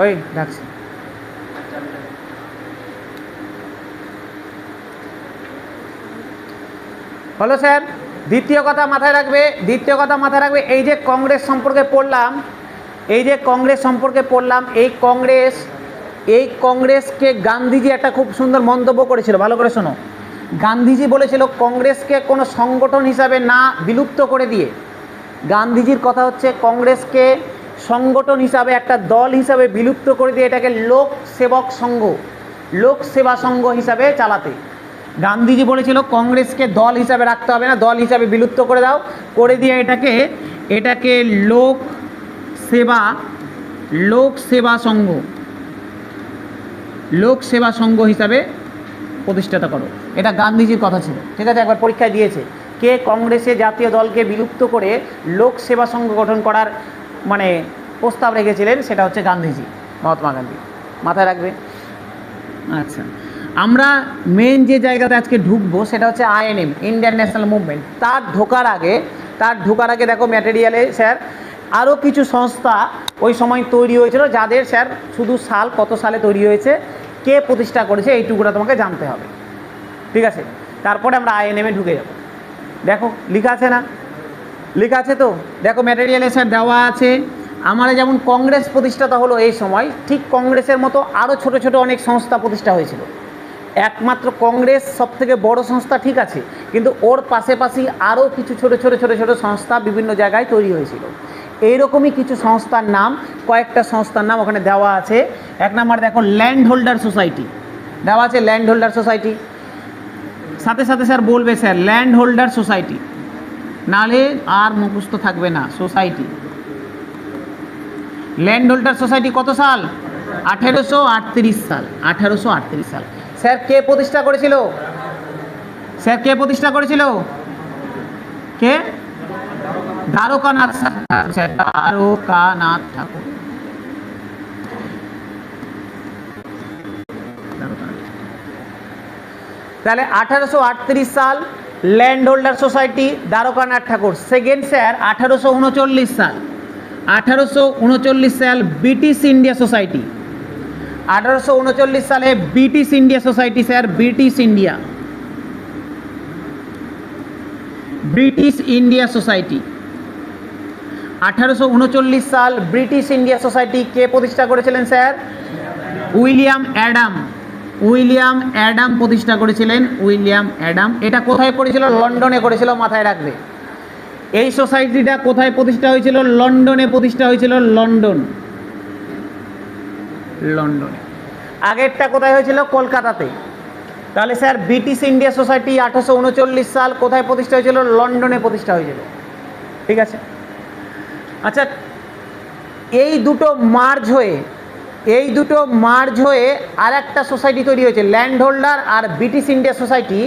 ওই ডাকছি। হলো স্যার। দ্বিতীয় কথা মাথায় রাখবে, এই যে কংগ্রেস সম্পর্কে পড়লাম, এই কংগ্রেসকে গান্ধীজি একটা খুব সুন্দর মন্তব্য করেছিল, ভালো করে শোনো। গান্ধীজি বলেছিল কংগ্রেসকে কোনো সংগঠন হিসাবে না বিলুপ্ত করে দিয়ে, গান্ধীজির কথা হচ্ছে কংগ্রেসকে সংগঠন হিসাবে, একটা দল হিসাবে বিলুপ্ত করে দিয়ে এটাকে লোক সেবা সংঘ হিসাবে চালাতে। গান্ধীজি বলেছিল কংগ্রেসকে দল হিসাবে রাখতে হবে না, দল হিসাবে বিলুপ্ত করে দাও, করে দিয়ে এটাকে লোক সেবা সংঘ হিসাবে প্রতিষ্ঠাতা করো। এটা গান্ধীজির কথা ছিল, ঠিক আছে? একবার পরীক্ষায় দিয়েছে, কে কংগ্রেসে জাতীয় দলকে বিলুপ্ত করে লোক সেবা সংঘ গঠন করার মানে প্রস্তাব রেখেছিলেন, সেটা হচ্ছে গান্ধীজি, মহাত্মা গান্ধী। মাথায় রাখবে। আচ্ছা, আমরা মেন যে জায়গাতে আজকে ঢুকবো সেটা হচ্ছে আইএনএম, ইন্ডিয়ান ন্যাশনাল মুভমেন্ট। তার ঢোকার আগে দেখো ম্যাটেরিয়ালে স্যার আরও কিছু সংস্থা ওই সময় তৈরি হয়েছিল, যাদের স্যার শুধু কত সালে তৈরি হয়েছে, কে প্রতিষ্ঠা করেছে, এইটুকুটা তোমাকে জানতে হবে, ঠিক আছে? তারপরে আমরা আইএনএমে ঢুকে যাব। দেখো লেখা আছে না? লেখা আছে তো? দেখো ম্যাটেরিয়ালে স্যার দেওয়া আছে। আমাদের যেমন কংগ্রেস প্রতিষ্ঠাতা হলো এই সময়, ঠিক কংগ্রেসের মতো আরও ছোট ছোট অনেক সংস্থা প্রতিষ্ঠা হয়েছিল। একমাত্র কংগ্রেস সবথেকে বড় সংস্থা, ঠিক আছে, কিন্তু ওর পাশাপাশি আরও কিছু ছোট ছোট সংস্থা বিভিন্ন জায়গায় তৈরি হয়েছিল। এইরকমই কিছু সংস্থার নাম, কয়েকটা সংস্থার নাম ওখানে দেওয়া আছে। এক নম্বর দেখো ল্যান্ড হোল্ডার সোসাইটি দেওয়া আছে, ল্যান্ড হোল্ডার সোসাইটি। সাথে সাথে স্যার বলবে স্যার ল্যান্ড হোল্ডার সোসাইটি, নালে আর মুখস্থ থাকবে না। সোসাইটি, ল্যান্ড হোল্ডার সোসাইটি কত সাল? 1838 সাল। 1838 সাল। স্যার কে প্রতিষ্ঠা করেছিল? কে? দ্বারকানাথ ঠাকুর। তাহলে 1838 সাল ল্যান্ড হোল্ডার সোসাইটি, দ্বারকানাথ ঠাকুর। সেকেন্ড স্যার 1839 সাল। 1839 সাল ব্রিটিশ ইন্ডিয়া সোসাইটি। 1839 সালে British India society sir, British India society. 1839 সাল ব্রিটিশ ইন্ডিয়া সোসাইটি কে প্রতিষ্ঠা করেছিলেন স্যার? উইলিয়াম অ্যাডাম প্রতিষ্ঠা করেছিলেন। William Adam. এটা কোথায় করেছিল? লন্ডনে করেছিল, মাথায় রাখবে। এই সোসাইটিটা কোথায় প্রতিষ্ঠা হয়েছিল? লন্ডনে প্রতিষ্ঠা হয়েছিল। লন্ডনে। আগেরটা কোথায় হয়েছিল? কলকাতাতে। তাহলে স্যার ব্রিটিশ ইন্ডিয়া সোসাইটি 1839 সাল কোথায় প্রতিষ্ঠা হয়েছিল? লন্ডনে প্রতিষ্ঠা হয়েছিল, ঠিক আছে? আচ্ছা, এই দুটো মার্জ হয়ে আর একটা সোসাইটি তৈরি হয়েছে, ল্যান্ড হোল্ডার আর ব্রিটিশ ইন্ডিয়া সোসাইটি।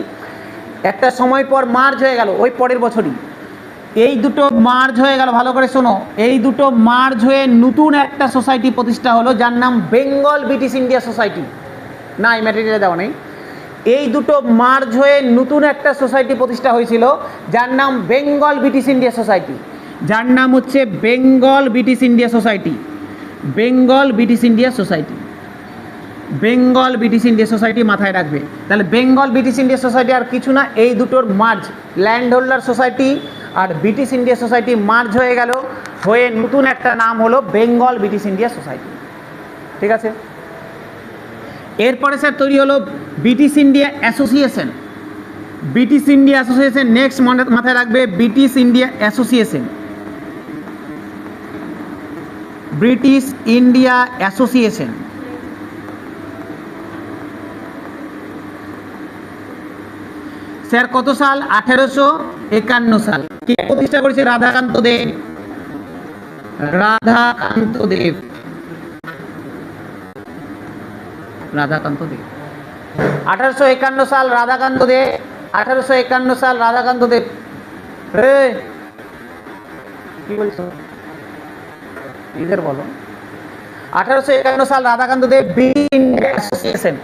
একটা সময় পর মার্জ হয়ে গেল, ওই পরের বছরই এই দুটো মার্জ হয়ে গেল। ভালো করে শোনো, এই দুটো মার্জ হয়ে নতুন একটা সোসাইটি প্রতিষ্ঠা হলো, যার নাম বেঙ্গল ব্রিটিশ ইন্ডিয়া সোসাইটি। না, এই ম্যাটেরিয়ালে দেওয়া নেই। এই দুটো মার্জ হয়ে নতুন একটা সোসাইটি প্রতিষ্ঠা হয়েছিল, যার নাম বেঙ্গল ব্রিটিশ ইন্ডিয়া সোসাইটি। যার নাম হচ্ছে Bengal British India society. Bengal British India society মাথায় রাখবে। তাহলে বেঙ্গল ব্রিটিশ ইন্ডিয়া সোসাইটি আর কিছু না, এই দুটোর মার্জ, ল্যান্ড হোল্ডার সোসাইটি আর ব্রিটিশ ইন্ডিয়া সোসাইটি মার্জ হয়ে গেল, হয়ে নতুন একটা নাম হলো বেঙ্গল ব্রিটিশ ইন্ডিয়া সোসাইটি, ঠিক আছে? এরপরে স্যার তৈরি হলো ব্রিটিশ ইন্ডিয়া অ্যাসোসিয়েশন। নেক্সট মাথায় রাখবে, ব্রিটিশ ইন্ডিয়া অ্যাসোসিয়েশন। স্যার কত সাল? 1851 সাল। কে প্রতিষ্ঠা করেছে? রাধাকান্ত দেব। 1851 সাল রাধাকান্ত দেব। 1851 সাল রাধাকান্ত দেব। কি বলছো? ইধর বলো। 1851 সাল রাধাকান্ত দেব, ব্রিটিশ ইন্ডিয়া অ্যাসোসিয়েশন।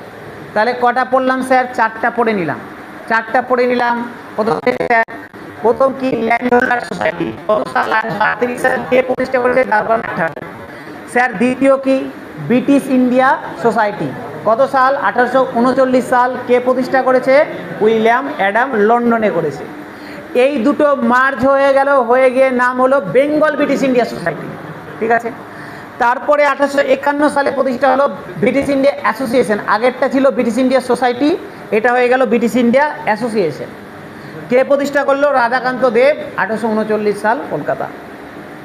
তাহলে কটা পড়লাম স্যার? চারটা পড়ে নিলাম। প্রথম কি? Land holder society. কত সাল? 1838 সালে কে প্রতিষ্ঠা করেছে? দ্বারকানাথ ঠাকুর। স্যার দ্বিতীয় কি? British India society. কত সাল? 1839 সাল। কে প্রতিষ্ঠা করেছে? উইলিয়াম অ্যাডাম লন্ডনে করেছে। এই দুটো মার্জ হয়ে গিয়ে নাম হলো বেঙ্গল ব্রিটিশ ইন্ডিয়া সোসাইটি। ঠিক আছে। তারপরে 1851 সালে প্রতিষ্ঠা হলো ব্রিটিশ ইন্ডিয়া অ্যাসোসিয়েশন। আগেরটা ছিল ব্রিটিশ ইন্ডিয়া সোসাইটি, এটা হয়ে গেল ব্রিটিশ ইন্ডিয়া অ্যাসোসিয়েশন। কে প্রতিষ্ঠা করলো? রাধাকান্ত দেব, 1839 সাল, কলকাতা।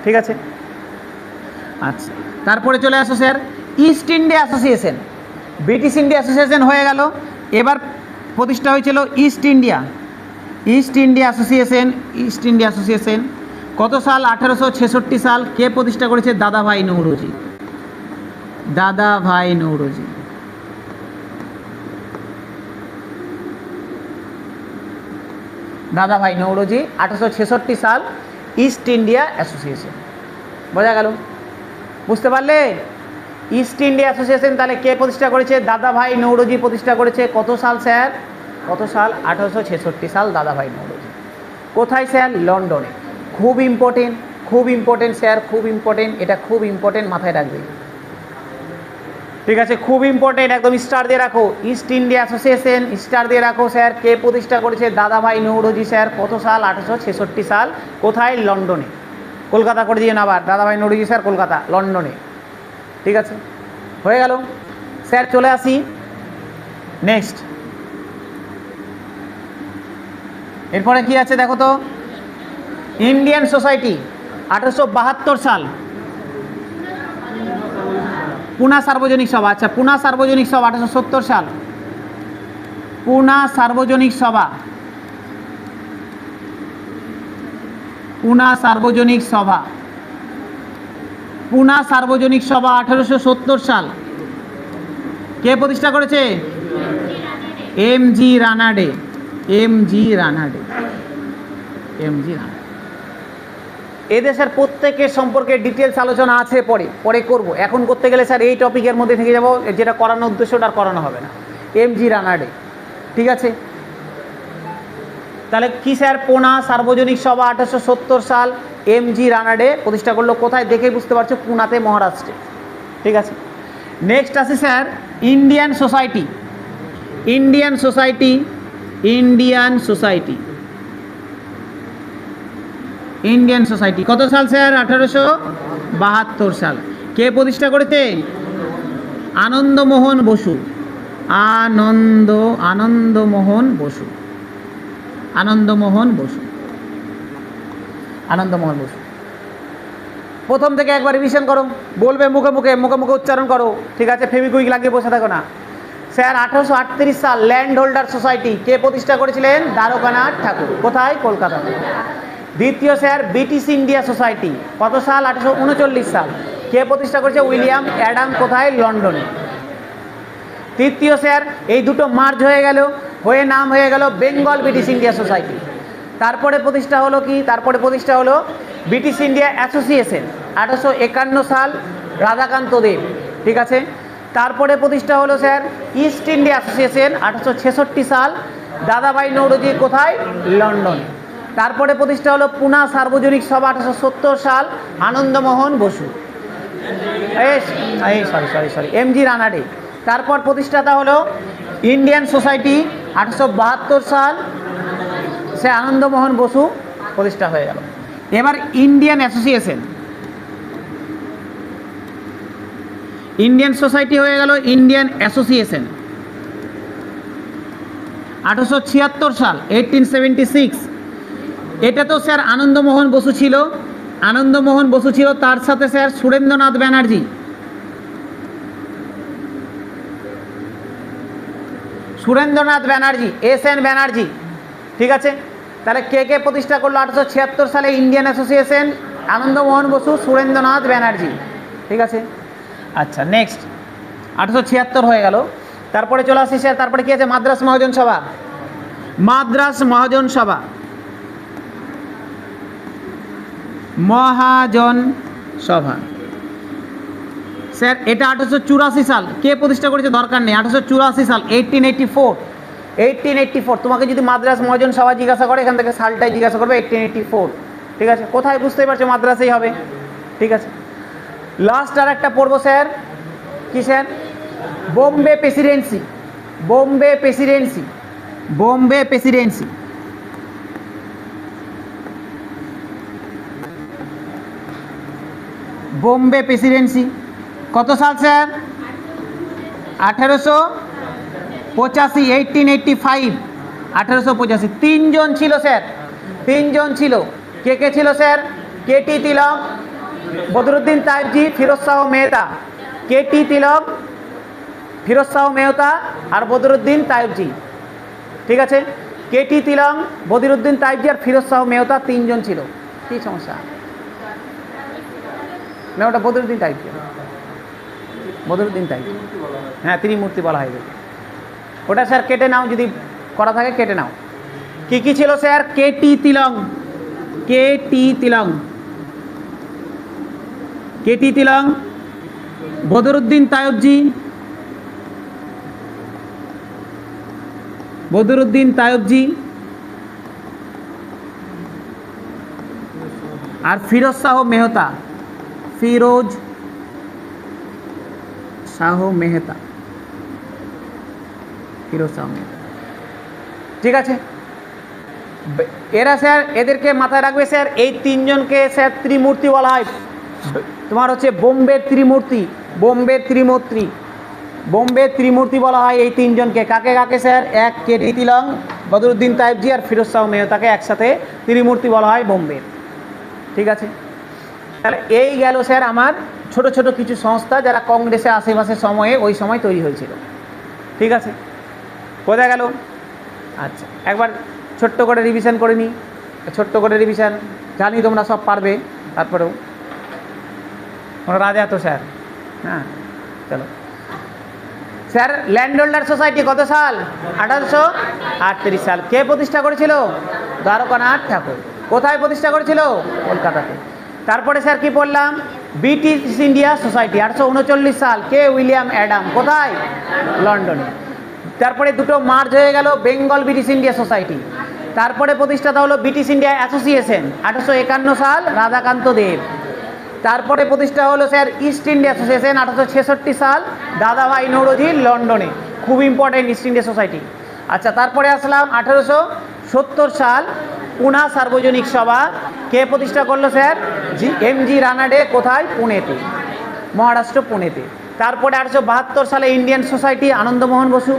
ঠিক আছে। আচ্ছা, তারপরে চলে আসো sir east India association. British India association হয়ে গেল, এবার প্রতিষ্ঠা হয়েছিল east India association. East India association কত সাল? 1866 সাল। কে প্রতিষ্ঠা করেছে? দাদাভাই নৌরোজি। দাদাভাই নৌরোজি। দাদাভাই নৌরোজি, 1866 সাল, ইস্ট ইন্ডিয়া অ্যাসোসিয়েশন। বোঝা গেল? বুঝতে পারলে? ইস্ট ইন্ডিয়া অ্যাসোসিয়েশন তাহলে কে প্রতিষ্ঠা করেছে? দাদাভাই নৌরোজি প্রতিষ্ঠা করেছে। কত সাল স্যার? কত সাল? 1866 সাল, দাদাভাই নৌরোজি। কোথায় স্যার? লন্ডনে। খুব ইম্পর্টেন্ট স্যার, খুব ইম্পর্টেন্ট, এটা খুব ইম্পর্টেন্ট, মাথায় রাখবে। ঠিক আছে, খুব ইম্পর্টেন্ট, একদম স্টার দিয়ে রাখো। ইস্ট ইন্ডিয়া অ্যাসোসিয়েশন স্টার দিয়ে রাখো স্যার। কে প্রতিষ্ঠা করেছে? দাদাভাই নৌরোজি স্যার। কত সাল? 1866 সাল। কোথায়? লন্ডনে। কলকাতা করে দিয়ে না আবার, দাদাভাই নৌরোজি স্যার কলকাতা, লন্ডনে। ঠিক আছে, হয়ে গেল স্যার। চলে আসি নেক্সট। এরপরে কি আছে দেখো তো? ইন্ডিয়ান সোসাইটি, 1872 সাল। পুনা সার্বজনিক সভা। আচ্ছা, পুনা সার্বজনিক সভা 1870 সাল। পুনা সার্বজনিক সভা, পুনা সার্বজনিক সভা, পুনা সার্বজনিক সভা 1870 সাল। কে প্রতিষ্ঠা করেছে? এম.জি. রানাডে। এম.জি. রানাডে। এদেশের প্রত্যেকের সম্পর্কে ডিটেলস আলোচনা আছে, পরে করব। এখন করতে গেলে স্যার এই টপিকের মধ্যে থেকে যাব, যেটা করানোর উদ্দেশ্যটা আর করানো হবে না। এম.জি. রানাডে। ঠিক আছে, তাহলে কি স্যার? পুনা সার্বজনিক সভা 1870 সাল, এম.জি. রানাডে প্রতিষ্ঠা করলো। কোথায়? দেখে বুঝতে পারছো, পুনাতে, মহারাষ্ট্রে। ঠিক আছে, নেক্সট আছে sir Indian society. Indian society, Indian society, Indian society কত সাল স্যার? 1872 সাল। কে প্রতিষ্ঠা করেছে? আনন্দমোহন বসু। আনন্দমোহন বসু। আনন্দমোহন বসু। আনন্দমোহন বসু। প্রথম থেকে একবার রিভিশন করো, বলবে মুখে মুখে উচ্চারণ করো। ঠিক আছে, ফেভিকুইক লাগিয়ে বসে থাকো না। স্যার 1838 সাল ল্যান্ড হোল্ডার সোসাইটি। কে প্রতিষ্ঠা করেছিলেন? দ্বারকানাথ ঠাকুর। কোথায়? কলকাতাতে। দ্বিতীয় স্যার ব্রিটিশ ইন্ডিয়া সোসাইটি। কত সাল? 1839 সাল। কে প্রতিষ্ঠা করেছে? William Adam. কোথায়? লন্ডনে। তৃতীয় স্যার এই দুটো মার্জ হয়ে নাম হয়ে গেল বেঙ্গল ব্রিটিশ ইন্ডিয়া সোসাইটি। তারপরে প্রতিষ্ঠা হলো কি? তারপরে প্রতিষ্ঠা হলো ব্রিটিশ ইন্ডিয়া অ্যাসোসিয়েশন, 1851 সাল, রাধাকান্ত দেব। ঠিক আছে, তারপরে প্রতিষ্ঠা হলো স্যার ইস্ট ইন্ডিয়া অ্যাসোসিয়েশন, 1866 সাল, দাদাভাই নৌরোজি। কোথায়? লন্ডনে। তারপরে প্রতিষ্ঠা হলো পুনা সার্বজনিক সভা, 1870 সাল, আনন্দমোহন বসু। Sorry M G. রানাডে। তারপর প্রতিষ্ঠাতা হলো ইন্ডিয়ান সোসাইটি, 1872 সাল, সে আনন্দমোহন বসু প্রতিষ্ঠা হয়ে গেল। এবার ইন্ডিয়ান অ্যাসোসিয়েশন, ইন্ডিয়ান সোসাইটি হয়ে গেল ইন্ডিয়ান অ্যাসোসিয়েশন, 1876 সাল, 1876। এটা তো স্যার আনন্দমোহন বসু ছিল, তার সাথে স্যার সুরেন্দ্রনাথ ব্যানার্জি। এস.এন. ব্যানার্জি। ঠিক আছে, তাহলে কে কে প্রতিষ্ঠা করলো? 1876 সালে ইন্ডিয়ান অ্যাসোসিয়েশন, আনন্দমোহন বসু, সুরেন্দ্রনাথ ব্যানার্জি। ঠিক আছে, আচ্ছা নেক্সট 1876 হয়ে গেল। তারপরে চলে আসি স্যার, তারপরে কি আছে? মাদ্রাস মহাজন সভা। মাদ্রাস মহাজন সভা, মহাজন সভা স্যার এটা 1884 সাল। কে প্রতিষ্ঠা করেছে? দরকার নেই। 1884 সাল, 1884। তোমাকে যদি মাদ্রাস মহাজন সভা জিজ্ঞাসা করে, এখান থেকে সালটাই জিজ্ঞাসা করবে, 1884। ঠিক আছে, কোথায়? বুঝতেই পারছো, মাদ্রাসেই হবে। ঠিক আছে, লাস্ট আর একটা পড়বো স্যার কি sir? Bombay Presidency, Bombay Presidency, Bombay Presidency. Bombay Presidency কত সাল স্যার? 1885, 1885, 1885। তিনজন ছিল স্যার, তিনজন ছিল। কে কে ছিল স্যার? কেটি তিলক, বদরুদ্দিন তায়েবজি, ফিরোজ শাহ মেহতা। কেটি তিলক, ফিরোজ শাহ মেহতা আর বদরুদ্দিন তায়েবজি। ঠিক আছে, কেটি তিলক, বদরুদ্দিন তায়েবজি আর ফিরোজ শাহ মেহতা তিনজন ছিল। কী সমস্যা? না, ওটা বদরুদ্দিন তায়েবজি, বদরুদ্দিন তায়েবজি। হ্যাঁ, ত্রিমূর্তি বলা হয় ওটা স্যার। কেটে নাও, যদি করা থাকে কেটে নাও। কি কি ছিল স্যার? কেটি তিলক, কেটি তিলক, কেটি তিলক, বদরুদ্দিন তায়েবজি, বদরুদ্দিন তায়েবজি আর ফিরোজ শাহ মেহতা, ফিরোজ শাহ মেহতা, ফিরোজ শাহ মেহতা। ঠিক আছে, এরা স্যার, এদেরকে মাথায় রাখবে স্যার। এই তিনজনকে স্যার ত্রিমূর্তি বলা হয়। তোমার হচ্ছে বোম্বে ত্রিমূর্তি, বোম্বে ত্রিমূর্তি, বোম্বে ত্রিমূর্তি বলা হয় এই তিনজনকে। কাকে কাকে স্যার? এক কেটি তিলক, বদরুদ্দিন তায়েবজি আর ফিরোজ শাহ মেহতাকে একসাথে ত্রিমূর্তি বলা হয় বোম্বে। ঠিক আছে, তাহলে এই গেল স্যার আমার ছোট ছোট কিছু সংস্থা যারা কংগ্রেসের আশেপাশে সময়ে ওই সময় তৈরি হয়েছিল। ঠিক আছে, বোঝা গেল? আচ্ছা, একবার ছোট্ট করে রিভিশন করে নিই, ছোট্ট করে রিভিশন। জানি তোমরা সব পারবে, তারপরেও তোমরা রাজা তো স্যার। হ্যাঁ, চলো স্যার। ল্যান্ড হোল্ডার সোসাইটি কত সাল? 1838 সাল। কে প্রতিষ্ঠা করেছিল? দ্বারকানাথ ঠাকুর। কোথায় প্রতিষ্ঠা করেছিল? কলকাতাতে। তারপরে স্যার কি পড়লাম? ব্রিটিশ ইন্ডিয়া সোসাইটি 1839 সাল। কে? William Adam. কোথায়? লন্ডনে। তারপরে দুটো মার্জ হয়ে গেল, বেঙ্গল ব্রিটিশ ইন্ডিয়া সোসাইটি। তারপরে প্রতিষ্ঠাতা হলো ব্রিটিশ ইন্ডিয়া অ্যাসোসিয়েশন 1851 সাল, রাধাকান্ত দেব। তারপরে প্রতিষ্ঠা হলো স্যার ইস্ট ইন্ডিয়া অ্যাসোসিয়েশন 1866 সাল, দাদাভাই নওরোজি, লন্ডনে। খুব ইম্পর্টেন্ট ইস্ট ইন্ডিয়া সোসাইটি। আচ্ছা, তারপরে আসলাম 1870 সাল, পুনা সার্বজনিক সভা। কে প্রতিষ্ঠা করলো স্যার? এমজি রানাডে। কোথায়? পুনেতে, মহারাষ্ট্র, পুনেতে। তারপরে 1872 সালে ইন্ডিয়ান সোসাইটি, আনন্দমোহন বসু।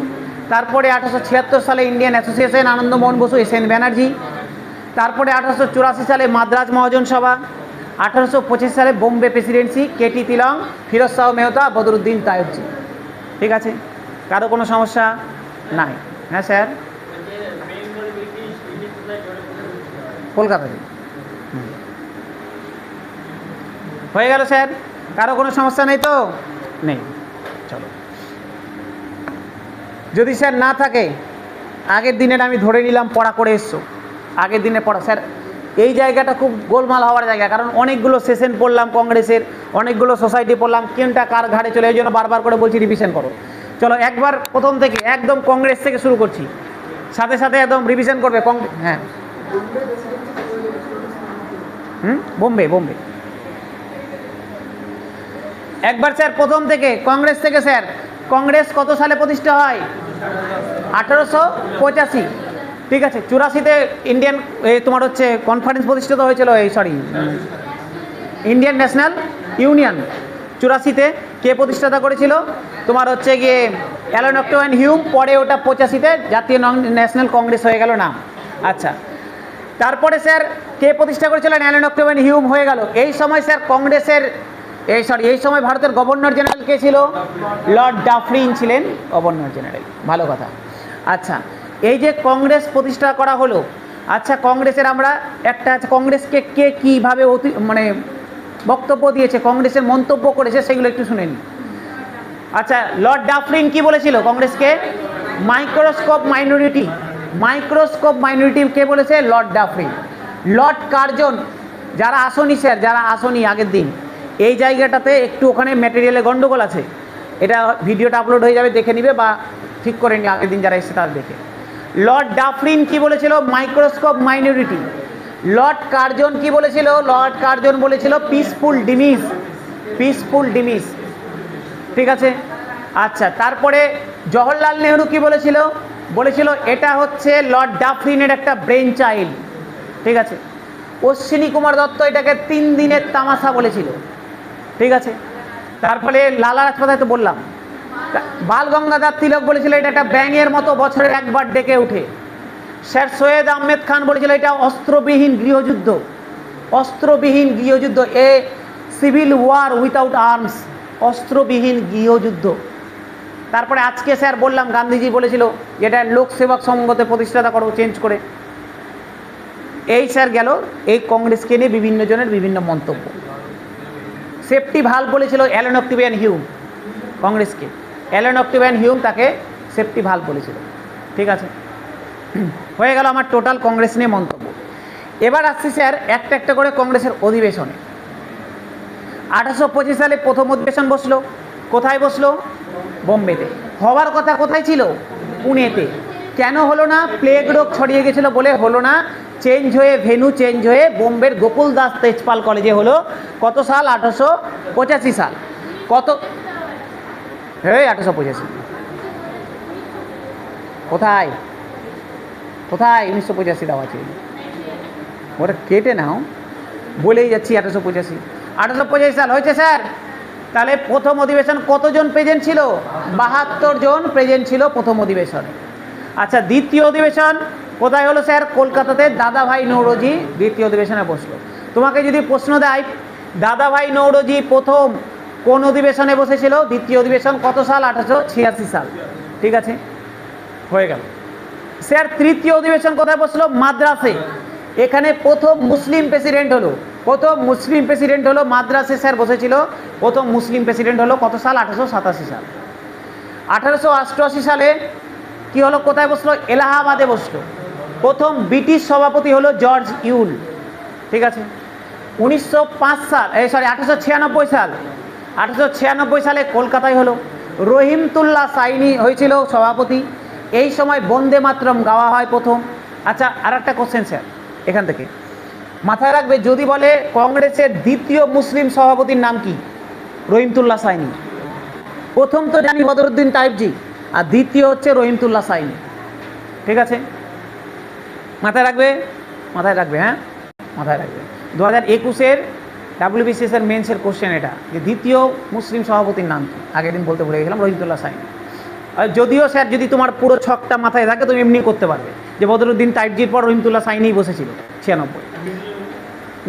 তারপরে 1876 সালে Indian Association, Anandamohan Basu, S N Banerjee. তারপরে 1884 সালে মাদ্রাজ মহাজন সভা। 1825 সালে বোম্বে প্রেসিডেন্সি, কেটি তিলক, ফিরোজ শাহ মেহতা, বদরুদ্দিন তায়েবজি। ঠিক আছে, কারো কোনো সমস্যা নাই? হ্যাঁ স্যার, কলকাতাতে হয়ে গেল স্যার। কারো কোনো সমস্যা নেই তো? নেই, চলো। যদি স্যার না থাকে, আগের দিনের আমি ধরে নিলাম পড়া করে এসছো, আগের দিনে পড়া। স্যার এই জায়গাটা খুব গোলমাল হওয়ার জায়গা, কারণ অনেকগুলো সেশন পড়লাম কংগ্রেসের, অনেকগুলো সোসাইটি পড়লাম, কোনটা কার ঘাড়ে চলে, এই জন্য বারবার করে বলছি রিভিশন করো। চলো একবার প্রথম থেকে একদম কংগ্রেস থেকে শুরু করছি, সাথে সাথে একদম রিভিশন করবে। হ্যাঁ, বোম্বে, বোম্বে। একবার স্যার প্রথম থেকে কংগ্রেস থেকে। স্যার কংগ্রেস কত সালে প্রতিষ্ঠা হয়? 1885। ঠিক আছে, 84-তে ইন্ডিয়ান তোমার হচ্ছে কনফারেন্স প্রতিষ্ঠিত হয়েছিল, ইন্ডিয়ান ন্যাশনাল ইউনিয়ন 84-তে। কে প্রতিষ্ঠাতা করেছিল? তোমার হচ্ছে গিয়ে অ্যালান অক্টোয়ান হিউম। পরে ওটা 85-তে জাতীয় ন্যাশনাল কংগ্রেস হয়ে গেল নাম। আচ্ছা, তারপরে স্যার কে প্রতিষ্ঠা করেছিলেন? অ্যালান অক্টোয়ান হিউম হয়ে গেল। এই সময় স্যার কংগ্রেসের এই সময় ভারতের গভর্নর জেনারেল কে ছিল? লর্ড ডাফরিন ছিলেন গভর্নর জেনারেল। ভালো কথা। আচ্ছা, এই যে কংগ্রেস প্রতিষ্ঠা করা হলো, আচ্ছা কংগ্রেসের আমরা একটা কংগ্রেসকে কে কীভাবে মানে বক্তব্য দিয়েছে, কংগ্রেসের মন্তব্য করেছে, সেগুলো একটু শুনে নিই। আচ্ছা, লর্ড ডাফরিন কি বলেছিল কংগ্রেসকে? মাইক্রোস্কোপ মাইনরিটি, মাইক্রোস্কোপ মাইনরিটি কে বলেছে? Lord Dufferin. লর্ড কার্জন, যারা আসনি স্যার, যারা আসনি আগের দিন, এই জায়গাটাতে একটু ওখানে ম্যাটেরিয়ালে গন্ডগোল আছে, এটা ভিডিওটা আপলোড হয়ে যাবে, দেখে নিবে বা ঠিক করে নি আগের দিন যারা এসে তার দেখে। লর্ড ডাফরিন কি বলেছিল? Microscope minority. লর্ড কার্জন কি বলেছিল? লর্ড কার্জন বলেছিল পিসফুল ডিমিস, পিসফুল ডিমিস। ঠিক আছে। আচ্ছা, তারপরে জওহরলাল নেহরু কি বলেছিল? বলেছিল এটা হচ্ছে লর্ড ডাফরিনের একটা ব্রেন চাইল্ড। ঠিক আছে। অশ্বিনী কুমার দত্ত এটাকে 3 দিনের তামাশা বলেছিল। ঠিক আছে। তারপরে লালা রাজপথে তো বললাম, বাল গঙ্গাধর তিলক বলেছিল এটা একটা ব্যাঙের মতো বছরে একবার ডেকে ওঠে। স্যার সৈয়দ আহমেদ খান বলেছিল এটা অস্ত্রবিহীন গৃহযুদ্ধ, অস্ত্রবিহীন গৃহযুদ্ধ, a civil war without arms, অস্ত্রবিহীন গৃহযুদ্ধ। তারপরে আজকে স্যার বললাম গান্ধীজি বলেছিল যেটা লোকসেবক সংঘতে প্রতিষ্ঠাতা করো চেঞ্জ করে। এই স্যার গেল এই কংগ্রেসকে নিয়ে বিভিন্ন জনের বিভিন্ন মন্তব্য। সেফটি ভাল বলেছিল অ্যালেন অক্টেভিয়ান হিউম কংগ্রেসকে, অ্যালেন অক্টেভিয়ান হিউম তাকে সেফটি ভাল বলেছিল। ঠিক আছে, হয়ে গেল আমার টোটাল কংগ্রেস নিয়ে মন্তব্য। এবার আসছি স্যার একটা একটা করে কংগ্রেসের অধিবেশনে। 1825 সালে প্রথম অধিবেশন বসলো। কোথায় বসলো? বোম্বেতে। হওয়ার কথা কোথায় ছিল? পুনেতে। কেন হলো না? প্লেগ রোগ ছড়িয়ে গেছিলো বলে হলো না। চেঞ্জ হয়ে, ভেন্যু চেঞ্জ হয়ে বোম্বের গোকুল দাস তেজপাল কলেজে হলো। কত সাল? 1885 সাল। কত? হ্যাঁ, 1885। কোথায় কোথায় 1985 দেওয়া ছিল? ওটা কেটে নাও, বলেই যাচ্ছি 1885। 1885 সাল হয়েছে স্যার। তাহলে প্রথম অধিবেশন কতজন প্রেজেন্ট ছিল? 72 জন প্রেজেন্ট ছিল প্রথম অধিবেশনে। আচ্ছা, দ্বিতীয় অধিবেশন কোথায় হলো স্যার? কলকাতাতে দাদাভাই নৌরোজি দ্বিতীয় অধিবেশনে বসলো। তোমাকে যদি প্রশ্ন দেয় দাদাভাই নৌরোজি প্রথম কোন অধিবেশনে বসেছিল? দ্বিতীয় অধিবেশন। কত সাল? 1886 সাল। ঠিক আছে, হয়ে গেল। স্যার তৃতীয় অধিবেশন কোথায় বসলো? মাদ্রাসে। এখানে প্রথম মুসলিম প্রেসিডেন্ট হলো, প্রথম মুসলিম প্রেসিডেন্ট হলো মাদ্রাসে স্যার বসেছিল। প্রথম মুসলিম প্রেসিডেন্ট হলো কত সাল? 1887 সাল। 1888 সালে কি হলো? কোথায় বসলো? এলাহাবাদে বসলো। প্রথম ব্রিটিশ সভাপতি হলো জর্জ ইউল। ঠিক আছে। 1905 সাল, 1896 সাল, 1896 সালে কলকাতায় হলো। রহিমতুল্লাহ সাইনি হয়েছিল সভাপতি। এই সময় বন্দে মাতরম গাওয়া হয় প্রথম। আচ্ছা, আর একটা কোশ্চেন স্যার এখান থেকে মাথায় রাখবে, যদি বলে কংগ্রেসের দ্বিতীয় মুসলিম সভাপতির নাম কি? রহিমতুল্লাহ সাইনি। প্রথম তো জানি বদরুদ্দিন তাইবজি, আর দ্বিতীয় হচ্ছে রহিমতুল্লাহ সাইনি। ঠিক আছে, মাথায় রাখবে, মাথায় রাখবে, হ্যাঁ মাথায় রাখবে। 2021-এর WBCS এর মেন্সের কোশ্চেন এটা, যে দ্বিতীয় মুসলিম সভাপতির নাম কি? আগের দিন বলতে ভুলে গেছিলাম, রহিমতুল্লাহ সাইনি। আর যদিও স্যার যদি তোমার পুরো ছকটা মাথায় থাকে তুমি এমনি করতে পারবে যে বদরুদ্দিন তাইবজির পর রহিমতুল্লাহ সাইনিই বসেছিল 96।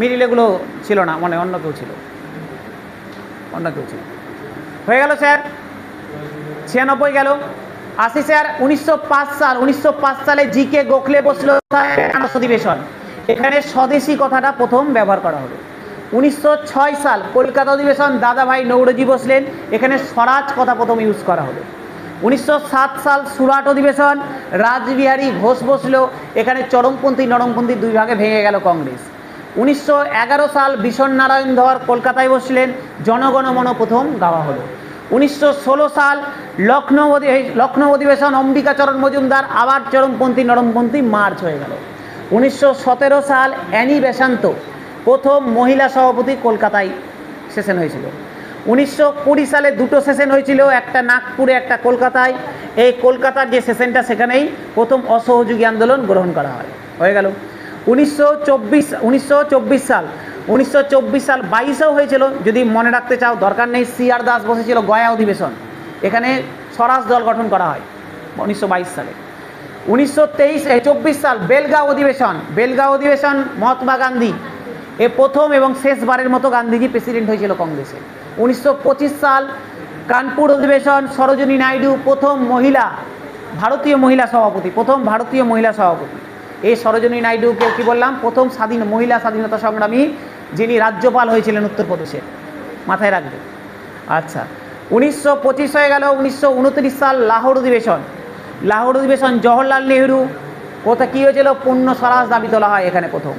মিডিল এগুলো ছিল না, মানে অন্য কেউ ছিল, অন্য কেউ ছিল। হয়ে গেল স্যার, 96 গেল। আসি স্যার 1905 সাল। 1905 সালে জি.কে. গোখলে বসলো অধিবেশন। এখানে স্বদেশী কথাটা প্রথম ব্যবহার করা হলো। 1906 সাল কলকাতা অধিবেশন, দাদাভাই নৌরোজি বসলেন। এখানে স্বরাজ কথা প্রথম ইউজ করা হলো। 1907 সাল সুরাট অধিবেশন, রাসবিহারী ঘোষ বসলো। এখানে চরমপন্থী নরমপন্থী দুই ভাগে ভেঙে গেল কংগ্রেস। 1911 সাল ভীষণ নারায়ণ ধর কলকাতায় বসলেন। জনগণমন প্রথম গাওয়া হলো। 1916 সাল লখনৌ অধিবেশন, অম্বিকাচরণ মজুমদার আবার চরমপন্থী নরমপন্থী মার্চ হয়ে গেল। 1917 সাল অ্যানি বেসান্ত প্রথম মহিলা সভাপতি কলকাতায় সেশন হয়েছিল। 1920 সালে দুটো সেশন হয়েছিল, একটা নাগপুরে একটা কলকাতায়। এই কলকাতার যে সেশনটা সেখানেই প্রথম অসহযোগী আন্দোলন গ্রহণ করা হয়। হয়ে গেল। 1924 সাল 22-এও হয়েছিল, যদি মনে রাখতে চাও দরকার নেই। C.R. দাস বসেছিল গয়া অধিবেশন। এখানে স্বরাজ দল গঠন করা হয় 1922 সালে। 1924 সাল বেলগাঁও অধিবেশন, বেলগাঁও অধিবেশন মহাত্মা গান্ধী এ প্রথম এবং শেষবারের মতো গান্ধীজি প্রেসিডেন্ট হয়েছিল কংগ্রেসে। 1925 সাল কানপুর অধিবেশন, সরোজিনী নাইডু প্রথম মহিলা ভারতীয় মহিলা সভাপতি, প্রথম ভারতীয় মহিলা সভাপতি। এই সরোজিনী নাইডুকে কি বললাম? প্রথম মহিলা স্বাধীনতা সংগ্রামী, যিনি রাজ্যপাল হয়েছিলেন উত্তরপ্রদেশে। মাথায় রাখবে। আচ্ছা, 1925 হয়ে গেল। 1929 সাল লাহোর অধিবেশন, লাহোর অধিবেশন জওহরলাল নেহরু কোথা কী হয়েছিল? পূর্ণ স্বরাজ দাবি তোলা হয় এখানে প্রথম।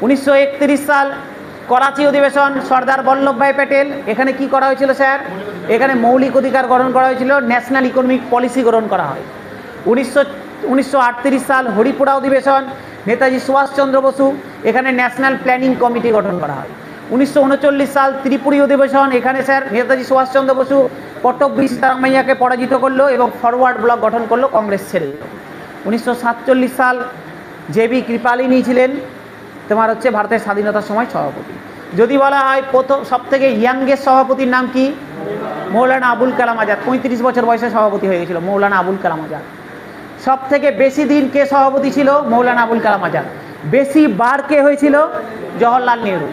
1931 সাল করাচি অধিবেশন, সর্দার বল্লভভাই প্যাটেল। এখানে কি করা হয়েছিল স্যার? এখানে মৌলিক অধিকার গ্রহণ করা হয়েছিল, ন্যাশনাল ইকোনমিক পলিসি গ্রহণ করা হয়। 1938 সাল হরিপুরা অধিবেশন, নেতাজি সুভাষচন্দ্র বসু। এখানে ন্যাশনাল প্ল্যানিং কমিটি গঠন করা হয়। 1939 সাল ত্রিপুরী অধিবেশন, এখানে স্যার নেতাজি সুভাষচন্দ্র বসু কটক বি সীতারামাইয়াকে পরাজিত করলো এবং ফরওয়ার্ড ব্লক গঠন করলো, কংগ্রেস ছেড়ে দিল। 1947 সাল জেবি কৃপালিনী ছিলেন তোমার হচ্ছে ভারতের স্বাধীনতার সময় সভাপতি। যদি বলা হয় প্রথম সবথেকে ইয়াংগেস্ট সভাপতির নাম কি? মৌলানা আবুল কালাম আজাদ, 35 বছর বয়সে সভাপতি হয়ে গেছিল মৌলানা আবুল কালাম আজাদ। সব থেকে বেশি দিন কে সভাপতি ছিল? মৌলানা আবুল কালাম আজাদ। বেশি বার কে হয়েছিল? জওহরলাল নেহরু।